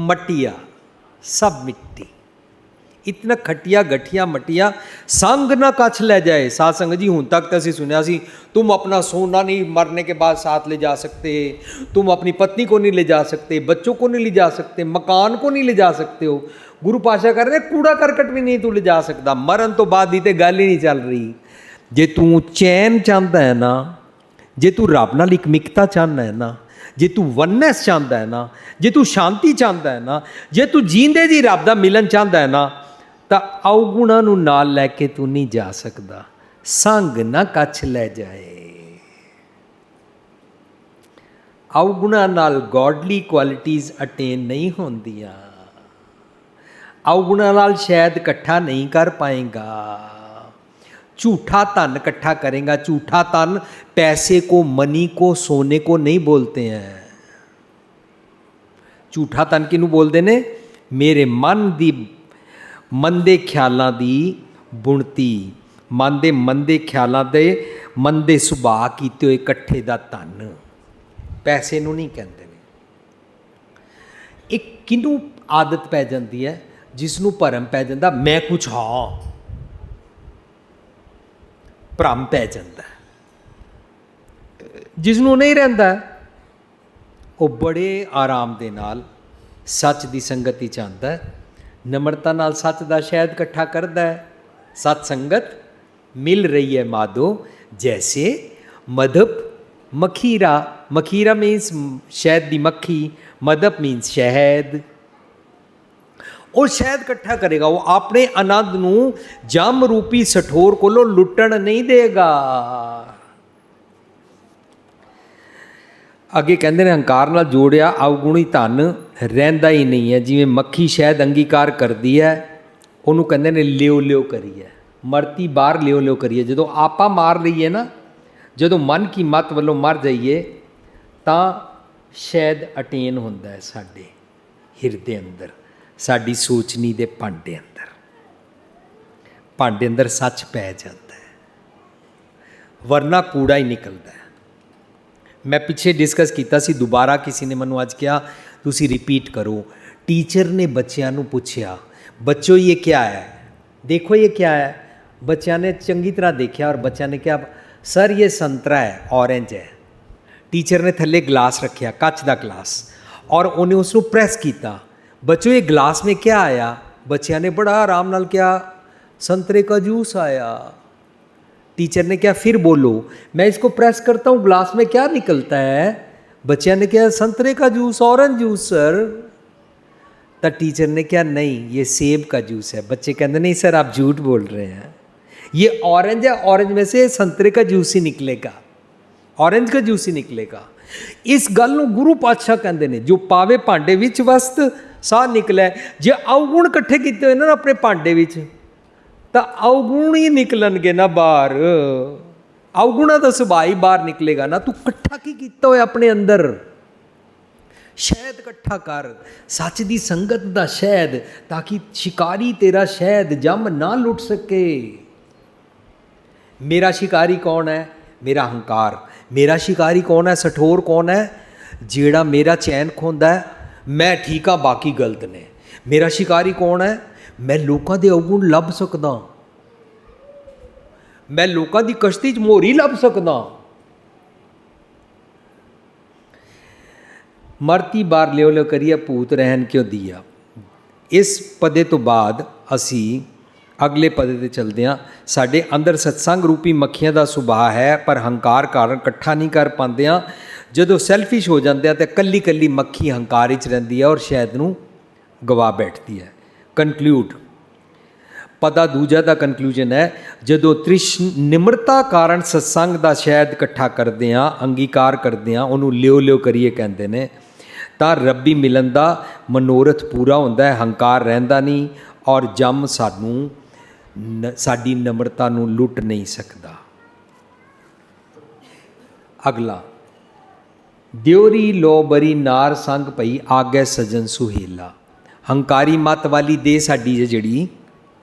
मटिया, सब मिट्टी। इतनक खटिया गठिया मटिया, संग ना कछ ले जाए। साध संगत जी, हुण तक तो असीं सुनिया सी, तुम अपना सोना नहीं मरने के बाद साथ ले जा सकते, तुम अपनी पत्नी को नहीं ले जा सकते, बच्चों को नहीं ले जा सकते, मकान को नहीं ले जा सकते हो। गुरु पातशाह कह रहे कूड़ा करकट भी नहीं तू ले जा सकता। मरण तो बाद दी ते गल ही नहीं चल रही। जे तू चैन चाहता है ना, जे तू रब नाल एक मिकता चाहता है ना, जे तू वननेस चाहता है ना, जे तू शांति चाहता है ना, जे तू जींदे जी रब दा मिलन चाहता है ना, तो अवगुणा नूं नाल लैके तू नहीं जा सकता। संग ना कछ लै जाए। अवगुणा नाल गॉडली क्वालिटीज़ अटेन नहीं होंदियां। अवगुणा नाल शायद इकट्ठा नहीं कर पाएगा। झूठा धन इकट्ठा करेगा। झूठा धन पैसे को, मनी को, सोने को नहीं बोलते हैं। झूठा धन किनू बोलते ने? मेरे मन दी मंदे ख्यालां दी बुणती, मन दे मंदे ख्यालां दे मंदे सुभाਅ कीते होए इकट्ठे दा धन, पैसे नू नहीं कहते ने। एक किनू आदत पै जाती है, जिसनू भरम पै जाता मैं कुछ हाँ, भ्रम पै जाता। जिसनों नहीं रहिंदा वो बड़े आराम दे नाल सच दी संगत ही चाहता है, नम्रता नाल सच दा शहद इकट्ठा करता है। सत संगत मिल रही है माधो, जैसे मधुप मखीरा। मखीरा मीन्स शहद दी मक्खी, मधुप मीन्स शहद। और शहद इकट्ठा करेगा, वो अपने आनंद नूं जम रूपी सठोर कोलों लुटण नहीं देगा। ਅੱਗੇ ਕਹਿੰਦੇ ਨੇ ਹੰਕਾਰ ਨਾਲ ਜੋੜਿਆ ਅਵਗੁਣੀ ਧਨ ਰਹਿੰਦਾ ਹੀ ਨਹੀਂ ਹੈ। ਜਿਵੇਂ ਮੱਖੀ ਸ਼ਹਿਦ ਅੰਗੀਕਾਰ ਕਰਦੀ ਹੈ, ਉਹਨੂੰ ਕਹਿੰਦੇ ਨੇ ਲਿਓ ਲਿਓ ਕਰੀਏ, ਮਰਤੀ ਬਾਹਰ ਲਿਓ ਲਿਓ ਕਰੀਏ। ਜਦੋਂ ਆਪਾਂ ਮਾਰ ਲਈਏ ਨਾ, ਜਦੋਂ ਮਨ ਕੀ ਮਤ ਵੱਲੋਂ ਮਰ ਜਾਈਏ ਤਾਂ ਸ਼ਾਇਦ ਅਟੇਨ ਹੁੰਦਾ ਹੈ ਸਾਡੇ ਹਿਰਦੇ ਅੰਦਰ, ਸਾਡੀ ਸੋਚਣੀ ਦੇ ਭਾਂਡੇ ਅੰਦਰ ਸੱਚ ਪੈ ਜਾਂਦਾ ਹੈ, ਵਰਨਾ ਕੂੜਾ ਹੀ ਨਿਕਲਦਾ ਹੈ। ਮੈਂ ਪਿੱਛੇ ਡਿਸਕਸ ਕੀਤਾ ਸੀ, ਦੁਬਾਰਾ ਕਿਸੇ ਨੇ ਮੈਨੂੰ ਅੱਜ ਕਿਹਾ ਤੁਸੀਂ ਰਿਪੀਟ ਕਰੋ। ਟੀਚਰ ਨੇ ਬੱਚਿਆਂ ਨੂੰ ਪੁੱਛਿਆ, ਬੱਚੋ ਇਹ ਕਿਆ ਹੈ, ਦੇਖੋ ਇਹ ਕਿਆ ਹੈ। ਬੱਚਿਆਂ ਨੇ ਚੰਗੀ ਤਰ੍ਹਾਂ ਦੇਖਿਆ ਔਰ ਬੱਚਿਆਂ ਨੇ ਕਿਹਾ ਸਰ ਇਹ ਸੰਤਰਾ ਹੈ, ਔਰੇਂਜ ਹੈ। ਟੀਚਰ ਨੇ ਥੱਲੇ ਗਲਾਸ ਰੱਖਿਆ, ਕੱਚ ਦਾ ਗਲਾਸ, ਔਰ ਉਹਨੇ ਉਸ ਨੂੰ ਪ੍ਰੈਸ ਕੀਤਾ। ਬੱਚੋ ਇਹ ਗਲਾਸ में क्या आया? ਬੱਚਿਆਂ ਨੇ ਬੜਾ ਆਰਾਮ ਨਾਲ ਕਿਹਾ संतरे का जूस आया। टीचर ने क्या फिर बोलो, मैं इसको प्रेस करता हूँ ग्लास में क्या निकलता है? बच्चिया ने क्या संतरे का जूस, ऑरेंज जूस सर। तो टीचर ने क्या नहीं ये सेब का जूस है। बच्चे कहते नहीं सर आप झूठ बोल रहे हैं, ये ऑरेंज है, ऑरेंज में से संतरे का जूस ही निकलेगा, ऑरेंज का जूस ही निकलेगा। इस गल नूं गुरु पातशाह कहते हैं, जो पावे भांडे विच वस्त साह निकलै। जे अवगुण इकट्ठे किए हुए ना अपने भांडे विच तो अवगुण ही निकलणगे ना बाहर, अवगुणा का सुभाव ही बाहर निकलेगा ना। तू इकट्ठा की किया होया अपने अंदर, शहद इकट्ठा कर, सच की संगत का शहद, ताकि शिकारी तेरा शहद जम ना लुट सके। मेरा शिकारी कौन है? मेरा हंकार। मेरा शिकारी कौन है? सठोर कौन है? जेड़ा मेरा चैन खोंदा है, मैं ठीक हाँ बाकी गलत ने। मेरा शिकारी कौन है? मैं लोगों के अवगुण लभ सकदा, मैं लोगों की कश्ती च मोहरी लभ सकदा। मरती बार लियो लियो करिए भूत रहन क्यों दिया। इस पदे तो बाद असी अगले पदे ते चलते हैं। साडे अंदर सत्संग रूपी मक्खियां का सुभाव है, पर हंकार कारण इकट्ठा नहीं कर पाते हैं। जदों सैल्फिश हो जाते हैं तो कल्ली कल्ली मक्खी हंकार च रहिंदी है और शहद नूं गवा बैठती है। कनक्लूड पदा दूजा का कनक्लूजन है, जदों निम्रता कारण सत्संग का शहद इकट्ठा करते हैं, अंगीकार करते हैं, उन्होंने लियो लियो करिए कहते हैं, तो रब्बी मिलन का मनोरथ पूरा होता है। हंकार रहिंदा नहीं और जम सानू साडी नम्रता नूं लुट नहीं सकता। अगला, दियोरी लो बरी नार संग पई आगे सजन सुहेला। हंकारी मत वाली दे साडी जिहड़ी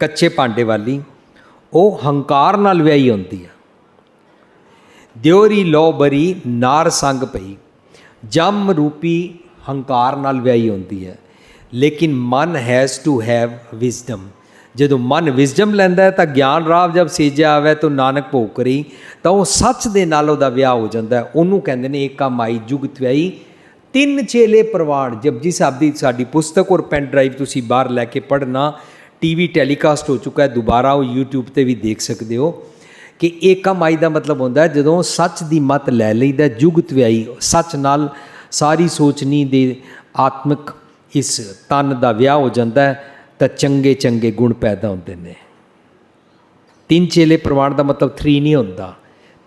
कच्चे भांडे वाली, वो हंकार नाल व्याही होंदी है। दियोरी लो बरी नार संग पई, जम रूपी हंकार नाल व्याही होंदी है। लेकिन मन हैज़ टू हैव विजडम। जदों मन विजडम लैंदा है तो ज्ञान राव जब सेजा आवे तो नानक भोग करी, तो वह सच दे नाल उहदा विआह हो जाता है। उन्होंने कहते हैं एका माई जुगत व्याही तीन चेले प्रवाण। जपजी साहब की साडी पुस्तक और पेन ड्राइव तुसी बाहर लैके पढ़ना, टीवी टैलीकास्ट हो चुका है, दोबारा वो यूट्यूब पर भी देख सकते हो कि एका माई का मतलब होंदा है जदों सच की मत लै लईदा। जुगत व्याही सच नाल सारी सोचनी दे आत्मिक इस तन का विआह हो जाता है, तो चंगे चंगे गुण पैदा होते हैं। तीन चेले प्रवाण का मतलब 3 नहीं होता,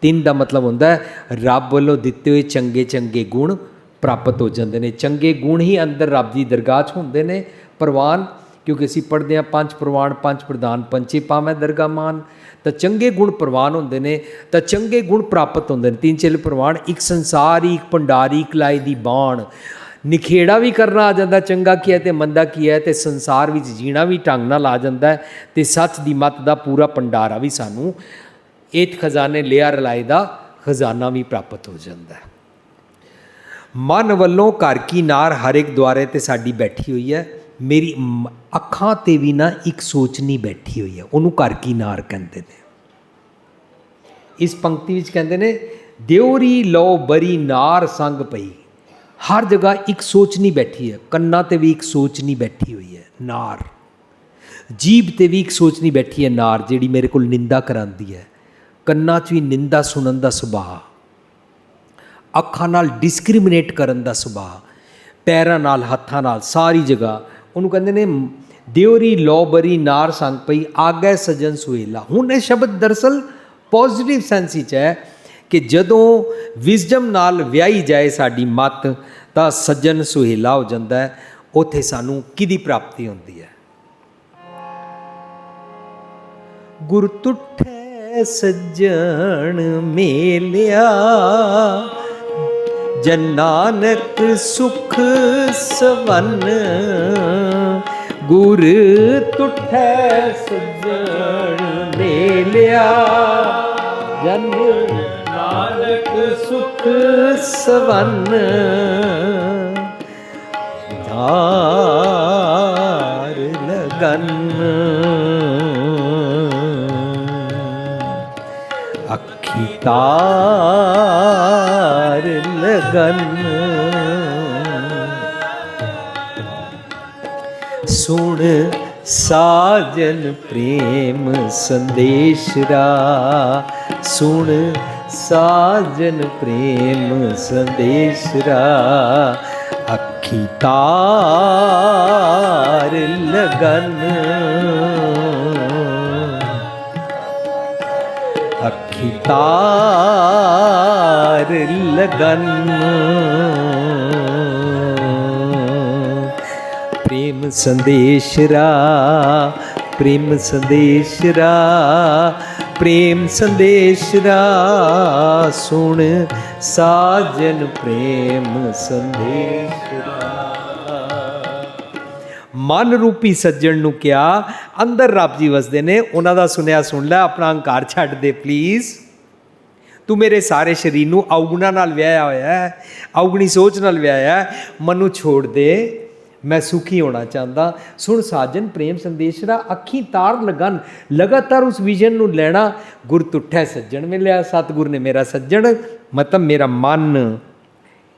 3 का मतलब होता है रब वालों दिते हुए चंगे चंगे गुण प्राप्त हो जाते हैं। चंगे गुण ही अंदर रब की दरगाह च होंदे ने। प्रवान क्योंकि असीं पढ़ते हैं 5 प्रवान 5 प्रधान पंचे पावै दरगाह मान, तो चंगे गुण प्रवान होंदे ने, तो चंगे गुण प्राप्त होंदे ने। 3 चेले प्रवान, एक संसारी एक भंडारी कलाई दी बाण। निखेड़ा भी करना आ जाता, चंगा किया तो मंदा किया, तो संसार में जीना भी ढंग नाल आ जाता है, तो सच की मत का पूरा भंडारा भी सानू एक खजाने लिया रलाए का खजाना भी प्राप्त हो जाता है। मन वालों घर की नार हर एक द्वारे ते साडी बैठी हुई है। मेरी अखां ते भी ना एक सोचनी बैठी हुई है, उन्होंने घर की नार कहते हैं। इस पंक्ति में कहते हैं दियोरी लो बरी नार संग पई। हर जगह एक सोचनी बैठी है, कन्ना ते भी एक सोचनी बैठी हुई है नार, जीभ ते भी एक सोचनी बैठी है नार, जिहड़ी मेरे को निंदा करांदी है। कन्ना च भी निंदा सुनन दा सुभाव, अखां नाल डिस्क्रिमिनेट करन दा सुभाव, पैरां नाल हत्थां नाल सारी जगह। उन्होंने कहते ने दियोरी लो बरी नार संग पई आगे सजन सुहेला। हुण ये शब्द दरअसल पॉजिटिव सेंस विच है कि जदों विजडम नाल विआही जाए साडी मत तां सज्जन सुहेला हो जाता है, उत्थे सानू किहदी प्राप्ति होंदी है। गुर तुठै सज्जन मेलिया, जन नानक सुख सवन। गुर तुठै सज्जन मेलिया, जन नानक सुख सवन। तार लगन अखी तार लगन। सुन साजन प्रेम संदेशरा, सुन साजन प्रेम संदेशरा। अखी तार लगन, अखी तार लगन। प्रेम संदेशरा, प्रेम संदेशरा, प्रेम संदेशरा। सुन साजन प्रेम संदेशरा। मन रूपी सज्जन नूं क्या अंदर रब जी वसदे ने, उन्हां दा सुनिया सुन लै, अपना हंकार छड्ड दे प्लीज़। तू मेरे सारे शरीर नूं अवगुणा नाल विआया होया है, अवगुणी सोच नाल विआया है, मनु छोड़ दे, मैं सुखी होना चाहता। सुन साजन प्रेम संदेशरा, अखी तार लगन। लगातार उस विजन नूं लैना। गुर तुठै सज्जन मिलिया, सतगुर ने मेरा सज्जन मतलब मेरा मन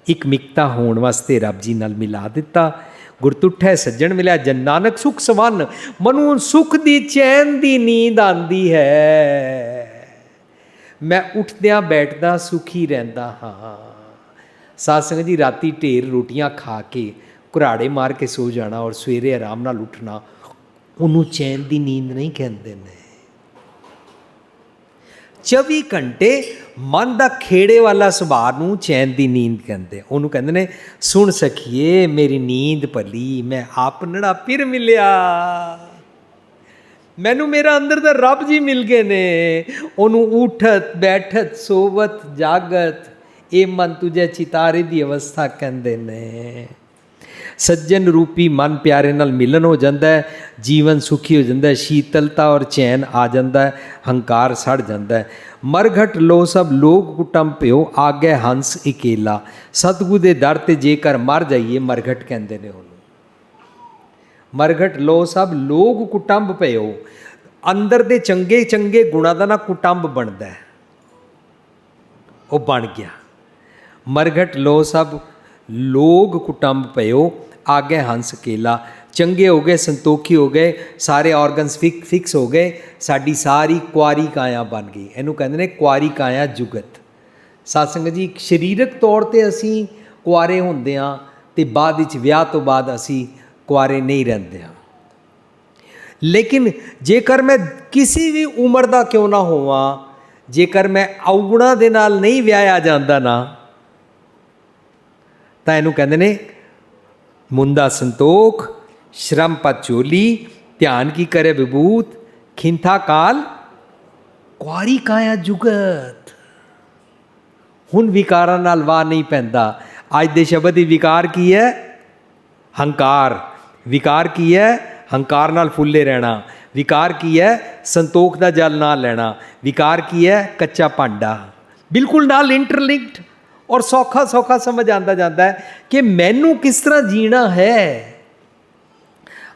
एक मिकता होने वास्ते रब जी नाल मिला दिता। गुर तुठै सज्जन मिलिया, जन नानक सुख सवन। मनु सुख दी चैन दी नींद आंदी है, मैं उठद्या बैठदा सुखी रहिंदा हाँ। साध संगत जी, राती ढेर रोटियां खा के घुराड़े मार के सो जाना और सवेरे आराम नाल उठना, उन्होंने चैन की नींद नहीं कहते ने। 24 घंटे मन का खेड़े वाला सुभाव नूं चैन की नींद कहते, उन्होंने कहते ने सुन सखिए मेरी नींद भली, मैं आपनड़ा फिर मिलिया, मैनू मेरा अंदर दा रब जी मिल गए ने। उन्होंने उठत बैठत सोवत जागत ये मन तुझे चितारे की अवस्था कहते ने। सज्जन रूपी मन प्यारे नाल मिलन हो जाता है, जीवन सुखी हो जाता है, शीतलता और चैन आ जाता है, हंकार सड़ जाता है। मरघट लो सब लोग कुटुंब प्यो, आगे हंस इकेला। सतगुर दे दर ते जेकर मर जाइए, मरघट कहते ने उन्होंने। मरघट लो सब लोग कुटुंब प्यो, अंदर दे चंगे चंगे गुणा का ना कुटुंब बनता है, वो बन गया। मरघट लो सब लोग कुटुंब प्यो, आगे हंस केला। चंगे हो गए, संतोखी हो गए, सारे ऑर्गनस फिक्स हो गए, साड़ी सारी कुआरी काया बन गई। इनू कहते हैं कुआरी काया जुगत। सत्संग जी, शरीरक तौर पर असी कुआरे होंदे हां ते बाद विच विआह तो बाद असी कुआरे नहीं रहंदे हां। लेकिन जेकर मैं किसी भी उम्र का क्यों ना होवां, जेकर मैं अवगुणा दे नाल नहीं विआया जांदा ना, तां इनू कहंदे ने मुंदा संतोख, श्रम पत चोली, ध्यान की करे विभूत, खिंथा काल कुआरी काया जुगत। हुण विकारां नाल वाह नहीं पैंदा। अज दे शब्द दी विकार की है? हंकार। विकार की है? हंकार नाल फुल्ले रहना। विकार की है? संतोख दा जल ना लेना। विकार की है? कच्चा भांडा। बिल्कुल नाल इंटरलिंक्ड और सौखा सौखा समझ आता जाता है कि मैनू किस तरह जीना है।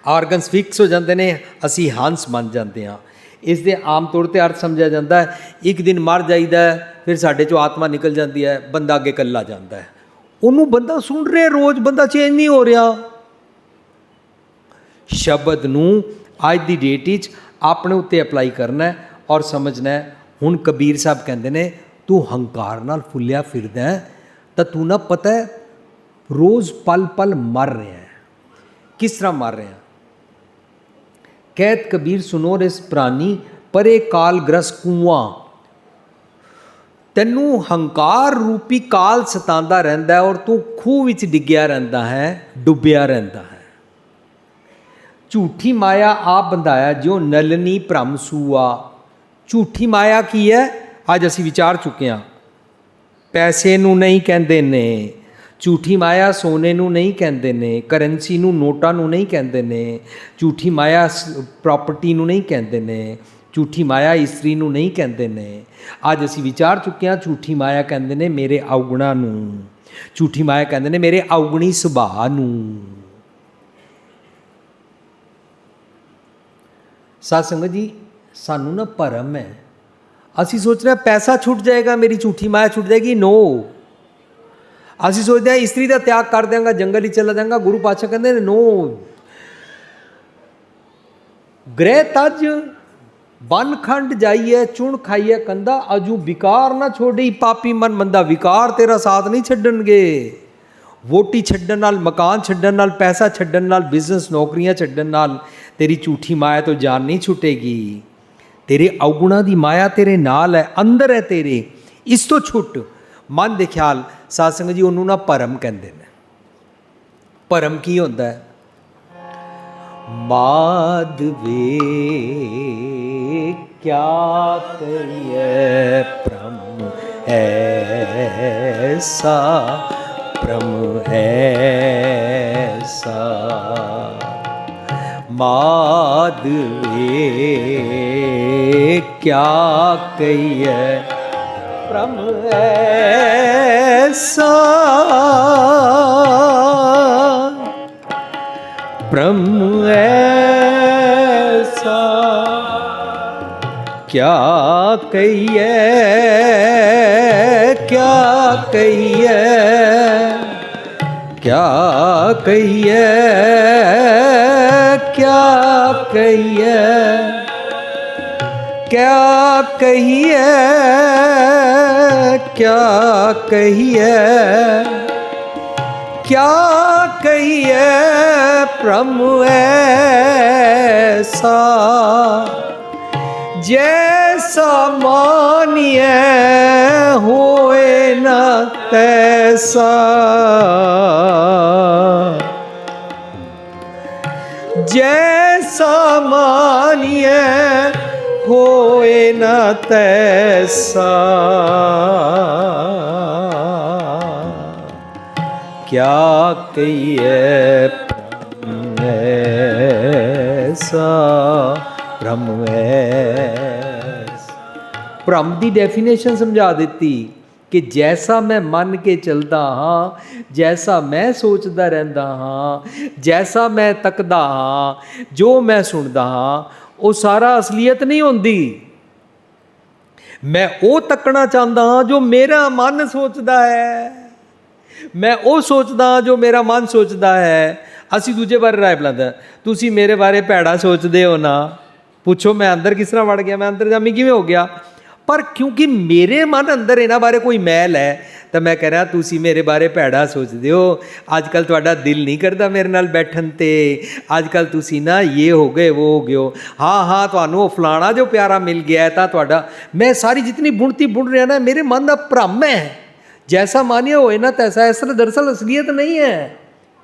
ऑर्गनस फिक्स हो जाते हैं, असी हंस बन जाते हैं। इस दे आम तौर पर अर्थ समझा जाता है, एक दिन मर जाइदा है, फिर साढ़े चो आत्मा निकल जाती है, बंदा अगे कला जाता है। उन्होंने बंदा सुन रहा रोज़, बंदा चेंज नहीं हो रहा। शब्द नूं अज की डेट विच अपने उत्ते अप्लाई करना है और समझना है। हुण कबीर साहब कहते हैं, तू हंकार नाल फुलिया फिरदा है तो तू ना पता है रोज़ पल पल मर रहा है। किस तरह मर रहा है? कहत कबीर सुनो रिस प्राणी, परे काल ग्रस कुआं। ਤੈਨੂੰ ਹੰਕਾਰ ਰੂਪੀ ਕਾਲ ਸਤਾਉਂਦਾ ਰਹਿੰਦਾ ਔਰ ਤੂੰ ਖੂਹ ਵਿੱਚ ਡਿੱਗਿਆ ਰਹਿੰਦਾ ਹੈ, ਡੁੱਬਿਆ ਰਹਿੰਦਾ ਹੈ। ਝੂਠੀ ਮਾਇਆ ਆਪ ਬੰਧਾਇਆ ਜਿਉ ਨਲਨੀ ਭ੍ਰਮ ਸੂਆ। ਝੂਠੀ ਮਾਇਆ ਕੀ ਹੈ? ਅੱਜ ਅਸੀਂ ਵਿਚਾਰ ਚੁੱਕੇ ਹਾਂ। ਪੈਸੇ ਨੂੰ ਨਹੀਂ ਕਹਿੰਦੇ ਨੇ, ਝੂਠੀ ਮਾਇਆ ਸੋਨੇ ਨੂੰ ਨਹੀਂ ਕਹਿੰਦੇ ਨੇ, ਕਰੰਸੀ ਨੂੰ, ਨੋਟਾਂ ਨੂੰ ਨਹੀਂ ਕਹਿੰਦੇ ਨੇ, ਝੂਠੀ ਮਾਇਆ ਪ੍ਰਾਪਰਟੀ ਨੂੰ ਨਹੀਂ ਕਹਿੰਦੇ ਨੇ, ਝੂਠੀ ਮਾਇਆ ਇਸਤਰੀ ਨੂੰ ਨਹੀਂ ਕਹਿੰਦੇ ਨੇ। ਅੱਜ ਅਸੀਂ ਵਿਚਾਰ ਚੁੱਕੇ ਹਾਂ, ਝੂਠੀ ਮਾਇਆ ਕਹਿੰਦੇ ਨੇ ਮੇਰੇ ਔਗੁਣਾਂ ਨੂੰ, ਝੂਠੀ ਮਾਇਆ ਕਹਿੰਦੇ ਨੇ ਮੇਰੇ ਔਗੁਣੀ ਸੁਭਾਅ ਨੂੰ। ਸਾਧ ਸੰਗਤ ਜੀ, ਸਾਨੂੰ ਨਾ ਭਰਮ ਹੈ, ਅਸੀਂ ਸੋਚ ਰਹੇ ਪੈਸਾ ਛੁੱਟ ਜਾਏਗਾ, ਮੇਰੀ ਝੂਠੀ ਮਾਇਆ ਛੁੱਟ ਜਾਏਗੀ। ਨੋ, ਅਸੀਂ ਸੋਚਦੇ ਹਾਂ ਇਸਤਰੀ ਦਾ ਤਿਆਗ ਕਰ ਦਿਆਂਗਾ, ਜੰਗਲ ਹੀ ਚਲਾ ਜਾਵਾਂਗਾ। ਗੁਰੂ ਪਾਤਸ਼ਾਹ ਕਹਿੰਦੇ ਨੇ ਨੋ, ਗ੍ਰਹਿ ਤਜ ਬਨ ਖੰਡ ਜਾਈਏ, ਚੁਣ ਖਾਈਏ ਕੰਦਾ, ਅਜੂ ਵਿਕਾਰ ਨਾ ਛੋੜੀ ਪਾਪੀ ਮਨ ਮੰਦਾ। ਵਿਕਾਰ ਤੇਰਾ ਸਾਥ ਨਹੀਂ ਛੱਡਣਗੇ। ਵੋਟੀ ਛੱਡਣ ਨਾਲ, ਮਕਾਨ ਛੱਡਣ ਨਾਲ, ਪੈਸਾ ਛੱਡਣ ਨਾਲ, ਬਿਜ਼ਨਸ ਨੌਕਰੀਆਂ ਛੱਡਣ ਨਾਲ ਤੇਰੀ ਝੂਠੀ ਮਾਇਆ ਤੋਂ ਜਾਨ ਨਹੀਂ ਛੁੱਟੇਗੀ। ਤੇਰੇ ਔਗੁਣਾਂ ਦੀ ਮਾਇਆ ਤੇਰੇ ਨਾਲ ਹੈ, ਅੰਦਰ ਹੈ ਤੇਰੇ, ਇਸ ਤੋਂ ਛੁੱਟ। ਮਨ ਦੇ ਖਿਆਲ ਸਾਧ ਸੰਗਤ ਜੀ ਉਹਨੂੰ ਨਾ ਭਰਮ ਕਹਿੰਦੇ ਨੇ। ਭਰਮ ਕੀ ਹੁੰਦਾ ਹੈ? ਮਾਧਵੇ ਕਿਆ ਕਹੀਏ ਭ੍ਰਮ ਐਸਾ, ਭ੍ਰਮ ਐਸਾ। ਮਾਧਵੇ ਕਿਆ ਕਹੀਏ ਭ੍ਰਮ ਐਸਾ, ਭ੍ਰਮ ਐਸਾ। क्या कहिए, क्या कहिए, क्या कहिए, क्या कहिए, क्या कहिए, क्या कहिए, क्या कहिए भ्रम ऐसा। जैसा मानिए होए न तैसा, जैसा मानिए होए न तैसा। क्या कहिए ऐसा ਭ੍ਰਮ ਐਸਾ। ਭ੍ਰਮ ਦੀ ਡੈਫੀਨੇਸ਼ਨ ਸਮਝਾ ਦਿੱਤੀ ਕਿ ਜੈਸਾ ਮੈਂ ਮੰਨ ਕੇ ਚੱਲਦਾ ਹਾਂ, ਜੈਸਾ ਮੈਂ ਸੋਚਦਾ ਰਹਿੰਦਾ ਹਾਂ, ਜੈਸਾ ਮੈਂ ਤੱਕਦਾ ਹਾਂ, ਜੋ ਮੈਂ ਸੁਣਦਾ ਹਾਂ, ਉਹ ਸਾਰਾ ਅਸਲੀਅਤ ਨਹੀਂ ਹੁੰਦੀ। ਮੈਂ ਉਹ ਤੱਕਣਾ ਚਾਹੁੰਦਾ ਹਾਂ ਜੋ ਮੇਰਾ ਮਨ ਸੋਚਦਾ ਹੈ, ਮੈਂ ਉਹ ਸੋਚਦਾ ਹਾਂ ਜੋ ਮੇਰਾ ਮਨ ਸੋਚਦਾ ਹੈ। ਅਸੀਂ ਦੂਜੇ ਬਾਰੇ ਰਾਏ ਬੁਲਾਉਂਦੇ, ਤੁਸੀਂ ਮੇਰੇ ਬਾਰੇ ਭੈੜਾ ਸੋਚਦੇ ਹੋ ਨਾ, ਪੁੱਛੋ ਮੈਂ ਅੰਦਰ ਕਿਸ ਤਰ੍ਹਾਂ ਵੜ ਗਿਆ, ਮੈਂ ਅੰਤਰਜਾਮੀ ਕਿਵੇਂ ਹੋ ਗਿਆ? ਪਰ ਕਿਉਂਕਿ ਮੇਰੇ ਮਨ ਅੰਦਰ ਇਹਨਾਂ ਬਾਰੇ ਕੋਈ ਮੈਲ ਹੈ ਤਾਂ ਮੈਂ ਕਹਿ ਰਿਹਾ ਤੁਸੀਂ ਮੇਰੇ ਬਾਰੇ ਭੈੜਾ ਸੋਚਦੇ ਹੋ। ਅੱਜ ਕੱਲ੍ਹ ਤੁਹਾਡਾ ਦਿਲ ਨਹੀਂ ਕਰਦਾ ਮੇਰੇ ਨਾਲ ਬੈਠਣ 'ਤੇ, ਅੱਜ ਕੱਲ੍ਹ ਤੁਸੀਂ ਨਾ ਇਹ ਹੋ ਗਏ ਉਹ ਹੋ ਗਏ ਹੋ। ਹਾਂ ਹਾਂ, ਤੁਹਾਨੂੰ ਉਹ ਫਲਾਣਾ ਜੋ ਪਿਆਰਾ ਮਿਲ ਗਿਆ ਤਾਂ ਤੁਹਾਡਾ, ਮੈਂ ਸਾਰੀ ਜਿਤਨੀ ਬੁਣਤੀ ਬੁਣ ਰਿਹਾ ਨਾ ਮੇਰੇ ਮਨ ਦਾ ਭ੍ਰਮ ਹੈ। ਜੈਸਾ ਮਾਨਿਆ ਹੋਏ ਨਾ ਤੈਸਾ। ਇਸ ਤਰ੍ਹਾਂ ਦਰਅਸਲ ਅਸਲੀਅਤ ਨਹੀਂ ਹੈ।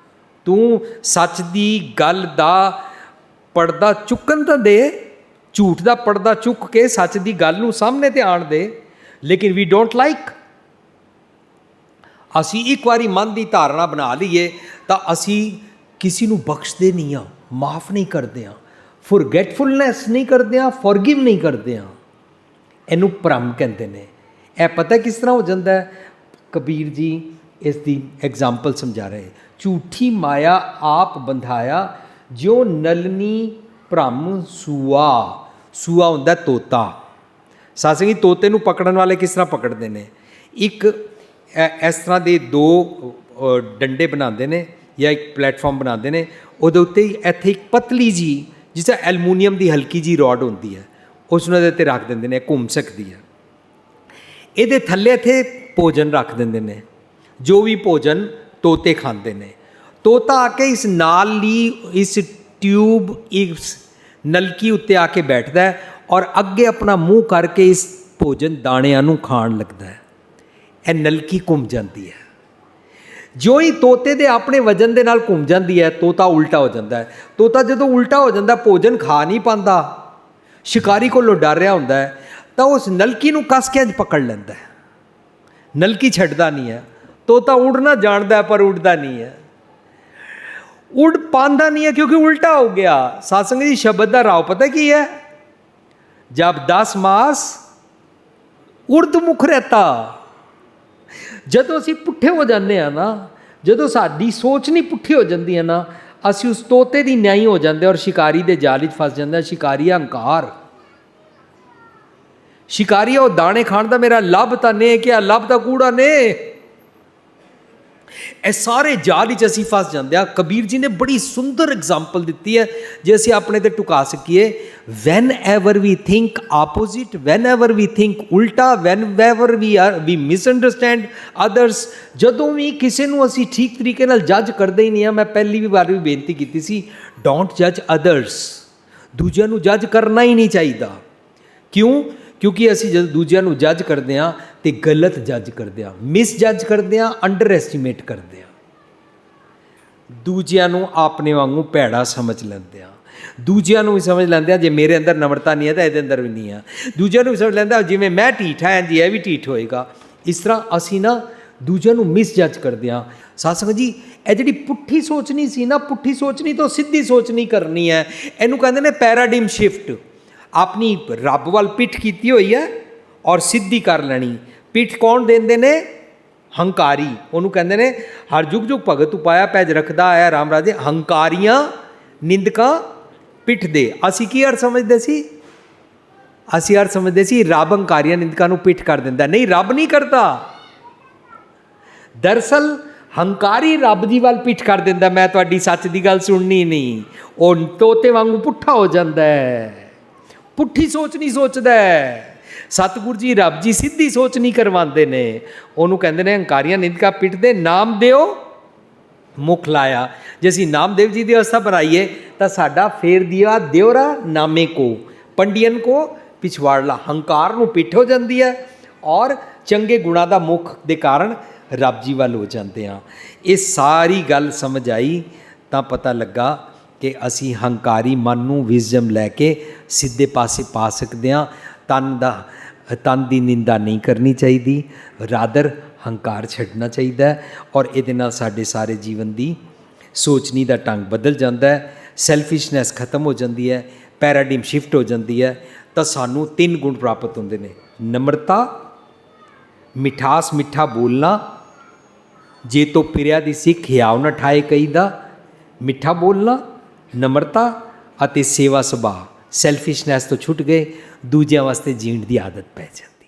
ਤੂੰ ਸੱਚ ਦੀ ਗੱਲ ਦਾ ਪਰਦਾ ਚੁੱਕਣ ਤਾਂ ਦੇ, ਝੂਠ ਦਾ ਪਰਦਾ ਚੁੱਕ ਕੇ ਸੱਚ ਦੀ ਗੱਲ ਨੂੰ ਸਾਹਮਣੇ ਤੇ ਆਣ ਦੇ। ਲੇਕਿਨ ਵੀ ਡੋਂਟ ਲਾਈਕ। ਅਸੀਂ ਇੱਕ ਵਾਰੀ ਮਨ ਦੀ ਧਾਰਨਾ ਬਣਾ ਲਈਏ ਤਾਂ ਅਸੀਂ ਕਿਸੇ ਨੂੰ ਬਖਸ਼ਦੇ ਨਹੀਂ ਹਾਂ, ਮਾਫ ਨਹੀਂ ਕਰਦੇ ਹਾਂ, ਫੋਰਗੇਟਫੁਲਨੈਸ ਨਹੀਂ ਕਰਦੇ ਹਾਂ, ਫੋਰਗਿਵ ਨਹੀਂ ਕਰਦੇ ਹਾਂ। ਇਹਨੂੰ ਭਰਮ ਕਹਿੰਦੇ ਨੇ। ਇਹ ਪਤਾ ਕਿਸ ਤਰ੍ਹਾਂ ਹੋ ਜਾਂਦਾ ਹੈ? ਕਬੀਰ ਜੀ ਇਸ ਦੀ ਐਗਜ਼ਾਮਪਲ ਸਮਝਾ ਰਹੇ। ਝੂਠੀ ਮਾਇਆ ਆਪ ਬੰਧਾਇਆ ਜਿਉ ਨਲਨੀ ਭ੍ਰਮ ਸੂਆ। ਸੂਆ ਹੁੰਦਾ ਤੋਤਾ। ਸਾਧ ਸੰਗਤ ਜੀ, ਤੋਤੇ ਨੂੰ ਪਕੜਨ ਵਾਲੇ ਕਿਸ ਤਰ੍ਹਾਂ ਪਕੜਦੇ ਨੇ? ਇੱਕ ਇਸ ਤਰ੍ਹਾਂ ਦੇ ਦੋ ਡੰਡੇ ਬਣਾਉਂਦੇ ਨੇ ਜਾਂ ਇੱਕ ਪਲੇਟਫਾਰਮ ਬਣਾਉਂਦੇ ਨੇ, ਉਹਦੇ ਉੱਤੇ ਇੱਥੇ ਇੱਕ ਪਤਲੀ ਜੀ ਜਿਸ ਤਰ੍ਹਾਂ ਐਲਮੂਨੀਅਮ ਦੀ ਹਲਕੀ ਜੀ ਰੋਡ ਹੁੰਦੀ ਹੈ, ਉਸ ਨੂੰ ਇਹਦੇ ਉੱਤੇ ਰੱਖ ਦਿੰਦੇ ਨੇ, ਘੁੰਮ ਸਕਦੀ ਹੈ। ਇਹਦੇ ਥੱਲੇ ਇੱਥੇ ਭੋਜਨ ਰੱਖ ਦਿੰਦੇ ਨੇ, ਜੋ ਵੀ ਭੋਜਨ ਤੋਤੇ ਖਾਂਦੇ ਨੇ। ਤੋਤਾ ਆ ਕੇ ਇਸ ਨਾਲੀ, ਇਸ ਟਿਊਬ, ਇਸ ਨਲਕੀ ਉੱਤੇ ਆ ਕੇ ਬੈਠਦਾ ਹੈ ਔਰ ਅੱਗੇ ਆਪਣਾ ਮੂੰਹ ਕਰਕੇ ਇਸ ਭੋਜਨ ਦਾਣਿਆਂ ਨੂੰ ਖਾਣ ਲੱਗਦਾ ਹੈ। ਇਹ ਨਲਕੀ ਘੁੰਮ ਜਾਂਦੀ ਹੈ। ਜੋ ਹੀ ਤੋਤੇ ਦੇ ਆਪਣੇ ਵਜਨ ਦੇ ਨਾਲ ਘੁੰਮ ਜਾਂਦੀ ਹੈ, ਤੋਤਾ ਉਲਟਾ ਹੋ ਜਾਂਦਾ ਹੈ। ਤੋਤਾ ਜਦੋਂ ਉਲਟਾ ਹੋ ਜਾਂਦਾ, ਭੋਜਨ ਖਾ ਨਹੀਂ ਪਾਉਂਦਾ, ਸ਼ਿਕਾਰੀ ਕੋਲੋਂ ਡਰ ਰਿਹਾ ਹੁੰਦਾ ਹੈ, ਤਾਂ ਉਸ ਨਲਕੀ ਨੂੰ ਕੱਸ ਕੇ ਪਕੜ ਲੈਂਦਾ ਹੈ। ਨਲਕੀ ਛੱਡਦਾ ਨਹੀਂ ਹੈ। ਤੋਤਾ ਉੜਨਾ ਜਾਣਦਾ ਹੈ ਪਰ ਉੱਡਦਾ ਨਹੀਂ ਹੈ, ਉੱਡ ਪਾਉਂਦਾ ਨਹੀਂ ਹੈ ਕਿਉਂਕਿ ਉਲਟਾ ਹੋ ਗਿਆ। ਸਾਧ ਸੰਗਤ ਜੀ, ਸ਼ਬਦ ਦਾ ਰਾਵ ਪਤਾ ਕੀ ਹੈ? ਜਬ 10 ਮਾਸ ਉਰਦ ਮੁਖ ਰਹਤਾ। ਜਦੋਂ ਅਸੀਂ ਪੁੱਠੇ ਹੋ ਜਾਂਦੇ ਹਾਂ ਨਾ, ਜਦੋਂ ਸਾਡੀ ਸੋਚ ਨਹੀਂ ਪੁੱਠੀ ਹੋ ਜਾਂਦੀ ਹੈ ਨਾ, ਅਸੀਂ ਉਸ ਤੋਤੇ ਦੀ ਨਿਆਈ ਹੋ ਜਾਂਦੇ ਔਰ ਸ਼ਿਕਾਰੀ ਦੇ ਜਾਲ 'ਚ ਫਸ ਜਾਂਦੇ। ਸ਼ਿਕਾਰੀ ਹੰਕਾਰ, ਸ਼ਿਕਾਰੀ ਉਹ ਦਾਣੇ ਖਾਣ ਦਾ ਮੇਰਾ ਲੱਭ ਤਾਂ ਨੇ ਕਿ ਆ ਲੱਭ ਦਾ ਕੂੜਾ ਨੇ। ਇਹ ਸਾਰੇ ਜਾਲ 'ਚ ਅਸੀਂ ਫਸ ਜਾਂਦੇ ਹਾਂ। ਕਬੀਰ ਜੀ ਨੇ ਬੜੀ ਸੁੰਦਰ ਐਗਜ਼ਾਮਪਲ ਦਿੱਤੀ ਹੈ, ਜੇ ਅਸੀਂ ਆਪਣੇ 'ਤੇ ਟੁਕਾ ਸਕੀਏ। Whenever we think opposite, whenever we think ਉਲਟਾ, whenever we misunderstand others, ਜਦੋਂ ਵੀ ਕਿਸੇ ਨੂੰ ਅਸੀਂ ਠੀਕ ਤਰੀਕੇ ਨਾਲ ਜੱਜ ਕਰਦੇ ਹੀ ਨਹੀਂ ਹਾਂ। ਮੈਂ ਪਹਿਲੀ ਵਾਰ ਵੀ ਬੇਨਤੀ ਕੀਤੀ ਸੀ, ਡੋਂਟ ਜੱਜ ਅਦਰਸ। ਦੂਜਿਆਂ ਨੂੰ ਜੱਜ ਕਰਨਾ ਹੀ ਨਹੀਂ ਚਾਹੀਦਾ। ਕਿਉਂ? ਕਿਉਂਕਿ ਅਸੀਂ ਜਦੋਂ ਦੂਜਿਆਂ ਨੂੰ ਜੱਜ ਕਰਦੇ ਹਾਂ ਤੇ ਗਲਤ ਜੱਜ ਕਰਦੇ ਹਾਂ, ਮਿਸ ਜੱਜ ਕਰਦੇ ਹਾਂ, ਅੰਡਰ ਐਸਟੀਮੇਟ ਕਰਦੇ ਹਾਂ। ਦੂਜਿਆਂ ਨੂੰ ਆਪਣੇ ਵਾਂਗੂ ਭੈੜਾ ਸਮਝ ਲੈਂਦੇ ਹਾਂ। ਦੂਜਿਆਂ ਨੂੰ ਵੀ ਸਮਝ ਲੈਂਦੇ ਆ ਜੇ ਮੇਰੇ ਅੰਦਰ ਨਮਰਤਾ ਨਹੀਂ ਹੈ ਤਾਂ ਇਹਦੇ ਅੰਦਰ ਵੀ ਨਹੀਂ ਹੈ। ਦੂਜਿਆਂ ਨੂੰ ਵੀ ਸਮਝ ਲੈਂਦਾ ਜਿਵੇਂ ਮੈਂ ਢੀਠ ਹਾਂ ਜੀ ਇਹ ਵੀ ਢੀਠ ਹੋਏਗਾ। ਇਸ ਤਰ੍ਹਾਂ ਅਸੀਂ ਨਾ ਦੂਜਿਆਂ ਨੂੰ ਮਿਸ ਜੱਜ ਕਰਦੇ ਹਾਂ। ਸਾਧ ਸੰਗਤ ਜੀ, ਇਹ ਜਿਹੜੀ ਪੁੱਠੀ ਸੋਚਣੀ ਸੀ ਨਾ, ਪੁੱਠੀ ਸੋਚਣੀ ਤੋਂ ਸਿੱਧੀ ਸੋਚਣੀ ਕਰਨੀ ਹੈ। ਇਹਨੂੰ ਕਹਿੰਦੇ ਨੇ ਪੈਰਾਡਿਮ ਸ਼ਿਫਟ। ਆਪਣੀ ਰੱਬ ਵੱਲ ਪਿੱਠ ਕੀਤੀ ਹੋਈ ਹੈ ਔਰ ਸਿੱਧੀ ਕਰ ਲੈਣੀ। ਪਿੱਠ ਕੌਣ ਦਿੰਦੇ ਨੇ? ਹੰਕਾਰੀ। ਉਹਨੂੰ ਕਹਿੰਦੇ ਨੇ ਹਰ ਜੁਗ ਜੁਗ ਭਗਤ ਉਪਾਇਆ ਪੈਜ ਰੱਖਦਾ ਆਇਆ ਰਾਮ ਰਾਜੇ, ਹੰਕਾਰੀਆਂ ਨਿੰਦਕਾਂ ਪਿੱਠ ਦੇ। ਅਸੀਂ ਕੀ ਅਰਥ ਸਮਝਦੇ ਸੀ? ਅਸੀਂ ਅਰਥ ਸਮਝਦੇ ਸੀ ਰੱਬ ਹੰਕਾਰੀਆਂ ਨਿੰਦਕਾਂ ਨੂੰ ਪਿੱਠ ਕਰ ਦਿੰਦਾ। ਨਹੀਂ, ਰੱਬ ਨਹੀਂ ਕਰਦਾ। ਦਰਅਸਲ ਹੰਕਾਰੀ ਰੱਬ ਦੀ ਵੱਲ ਪਿੱਠ ਕਰ ਦਿੰਦਾ, ਮੈਂ ਤੁਹਾਡੀ ਸੱਚ ਦੀ ਗੱਲ ਸੁਣਨੀ ਨਹੀਂ। ਉਹ ਤੋਤੇ ਵਾਂਗੂ ਪੁੱਠਾ ਹੋ ਜਾਂਦਾ ਹੈ, ਪੁੱਠੀ ਸੋਚ ਨਹੀਂ ਸੋਚਦਾ। ਸਤਿਗੁਰੂ ਜੀ ਰੱਬ ਜੀ ਸਿੱਧੀ ਸੋਚ ਨਹੀਂ ਕਰਵਾਉਂਦੇ ਨੇ। ਉਹਨੂੰ ਕਹਿੰਦੇ ਨੇ ਹੰਕਾਰੀਆਂ ਨਿੰਦਕਾਂ ਪਿੱਠ ਦੇ, ਨਾਮ ਦਿਓ ਮੁਖ ਲਾਇਆ। ਜੇ ਅਸੀਂ ਨਾਮਦੇਵ ਜੀ ਦੀ ਅਵਸਥਾ ਬਣਾਈਏ ਤਾਂ ਸਾਡਾ ਫੇਰ ਦਿਆ ਦਿਉਰਾ ਨਾਮੇ ਕੋ, ਪੰਡੀਅਨ ਕੋ ਪਿਛਵਾੜਲਾ। ਹੰਕਾਰ ਨੂੰ ਪਿੱਠ ਹੋ ਜਾਂਦੀ ਹੈ ਔਰ ਚੰਗੇ ਗੁਣਾਂ ਦਾ ਮੁੱਖ ਦੇ ਕਾਰਨ ਰੱਬ ਜੀ ਵੱਲ ਹੋ ਜਾਂਦੇ ਹਾਂ। ਇਹ ਸਾਰੀ ਗੱਲ ਸਮਝ ਆਈ ਤਾਂ ਪਤਾ ਲੱਗਾ ਕਿ ਅਸੀਂ ਹੰਕਾਰੀ ਮਨ ਨੂੰ ਵਿਜ਼ਡਮ ਲੈ ਕੇ ਸਿੱਧੇ ਪਾਸੇ ਪਾ ਸਕਦੇ ਹਾਂ। ਤਨ ਦੀ ਨਿੰਦਾ ਨਹੀਂ ਕਰਨੀ ਚਾਹੀਦੀ, ਰਾਦਰ ਹੰਕਾਰ ਛੱਡਣਾ ਚਾਹੀਦਾ ਹੈ ਔਰ ਇਹਦੇ ਨਾਲ ਸਾਡੇ ਸਾਰੇ ਜੀਵਨ ਦੀ ਸੋਚਣੀ ਦਾ ਢੰਗ ਬਦਲ ਜਾਂਦਾ ਹੈ। ਸੈਲਫਿਸ਼ਨੈਸ ਖਤਮ ਹੋ ਜਾਂਦੀ ਹੈ, ਪੈਰਾਡਿਮ ਸ਼ਿਫਟ ਹੋ ਜਾਂਦੀ ਹੈ। ਤਾਂ ਸਾਨੂੰ 3 ਗੁਣ ਪ੍ਰਾਪਤ ਹੁੰਦੇ ਨੇ: ਨਮਰਤਾ, ਮਿਠਾਸ ਮਿੱਠਾ ਬੋਲਣਾ, ਜੇ ਤੋਂ ਫਿਰਿਆ ਦੀ ਸਿੱਖ ਹਿਆਉ ਨਾ ਠਾਏ ਕਈ ਦਾ। ਮਿੱਠਾ ਬੋਲਣਾ, ਨਮਰਤਾ ਅਤੇ ਸੇਵਾ ਸੁਭਾਅ। ਸੈਲਫਿਸ਼ਨੈਸ ਤੋਂ ਛੁੱਟ ਗਏ, ਦੂਜਿਆਂ ਵਾਸਤੇ ਜੀਣ ਦੀ ਆਦਤ ਪੈ ਜਾਂਦੀ।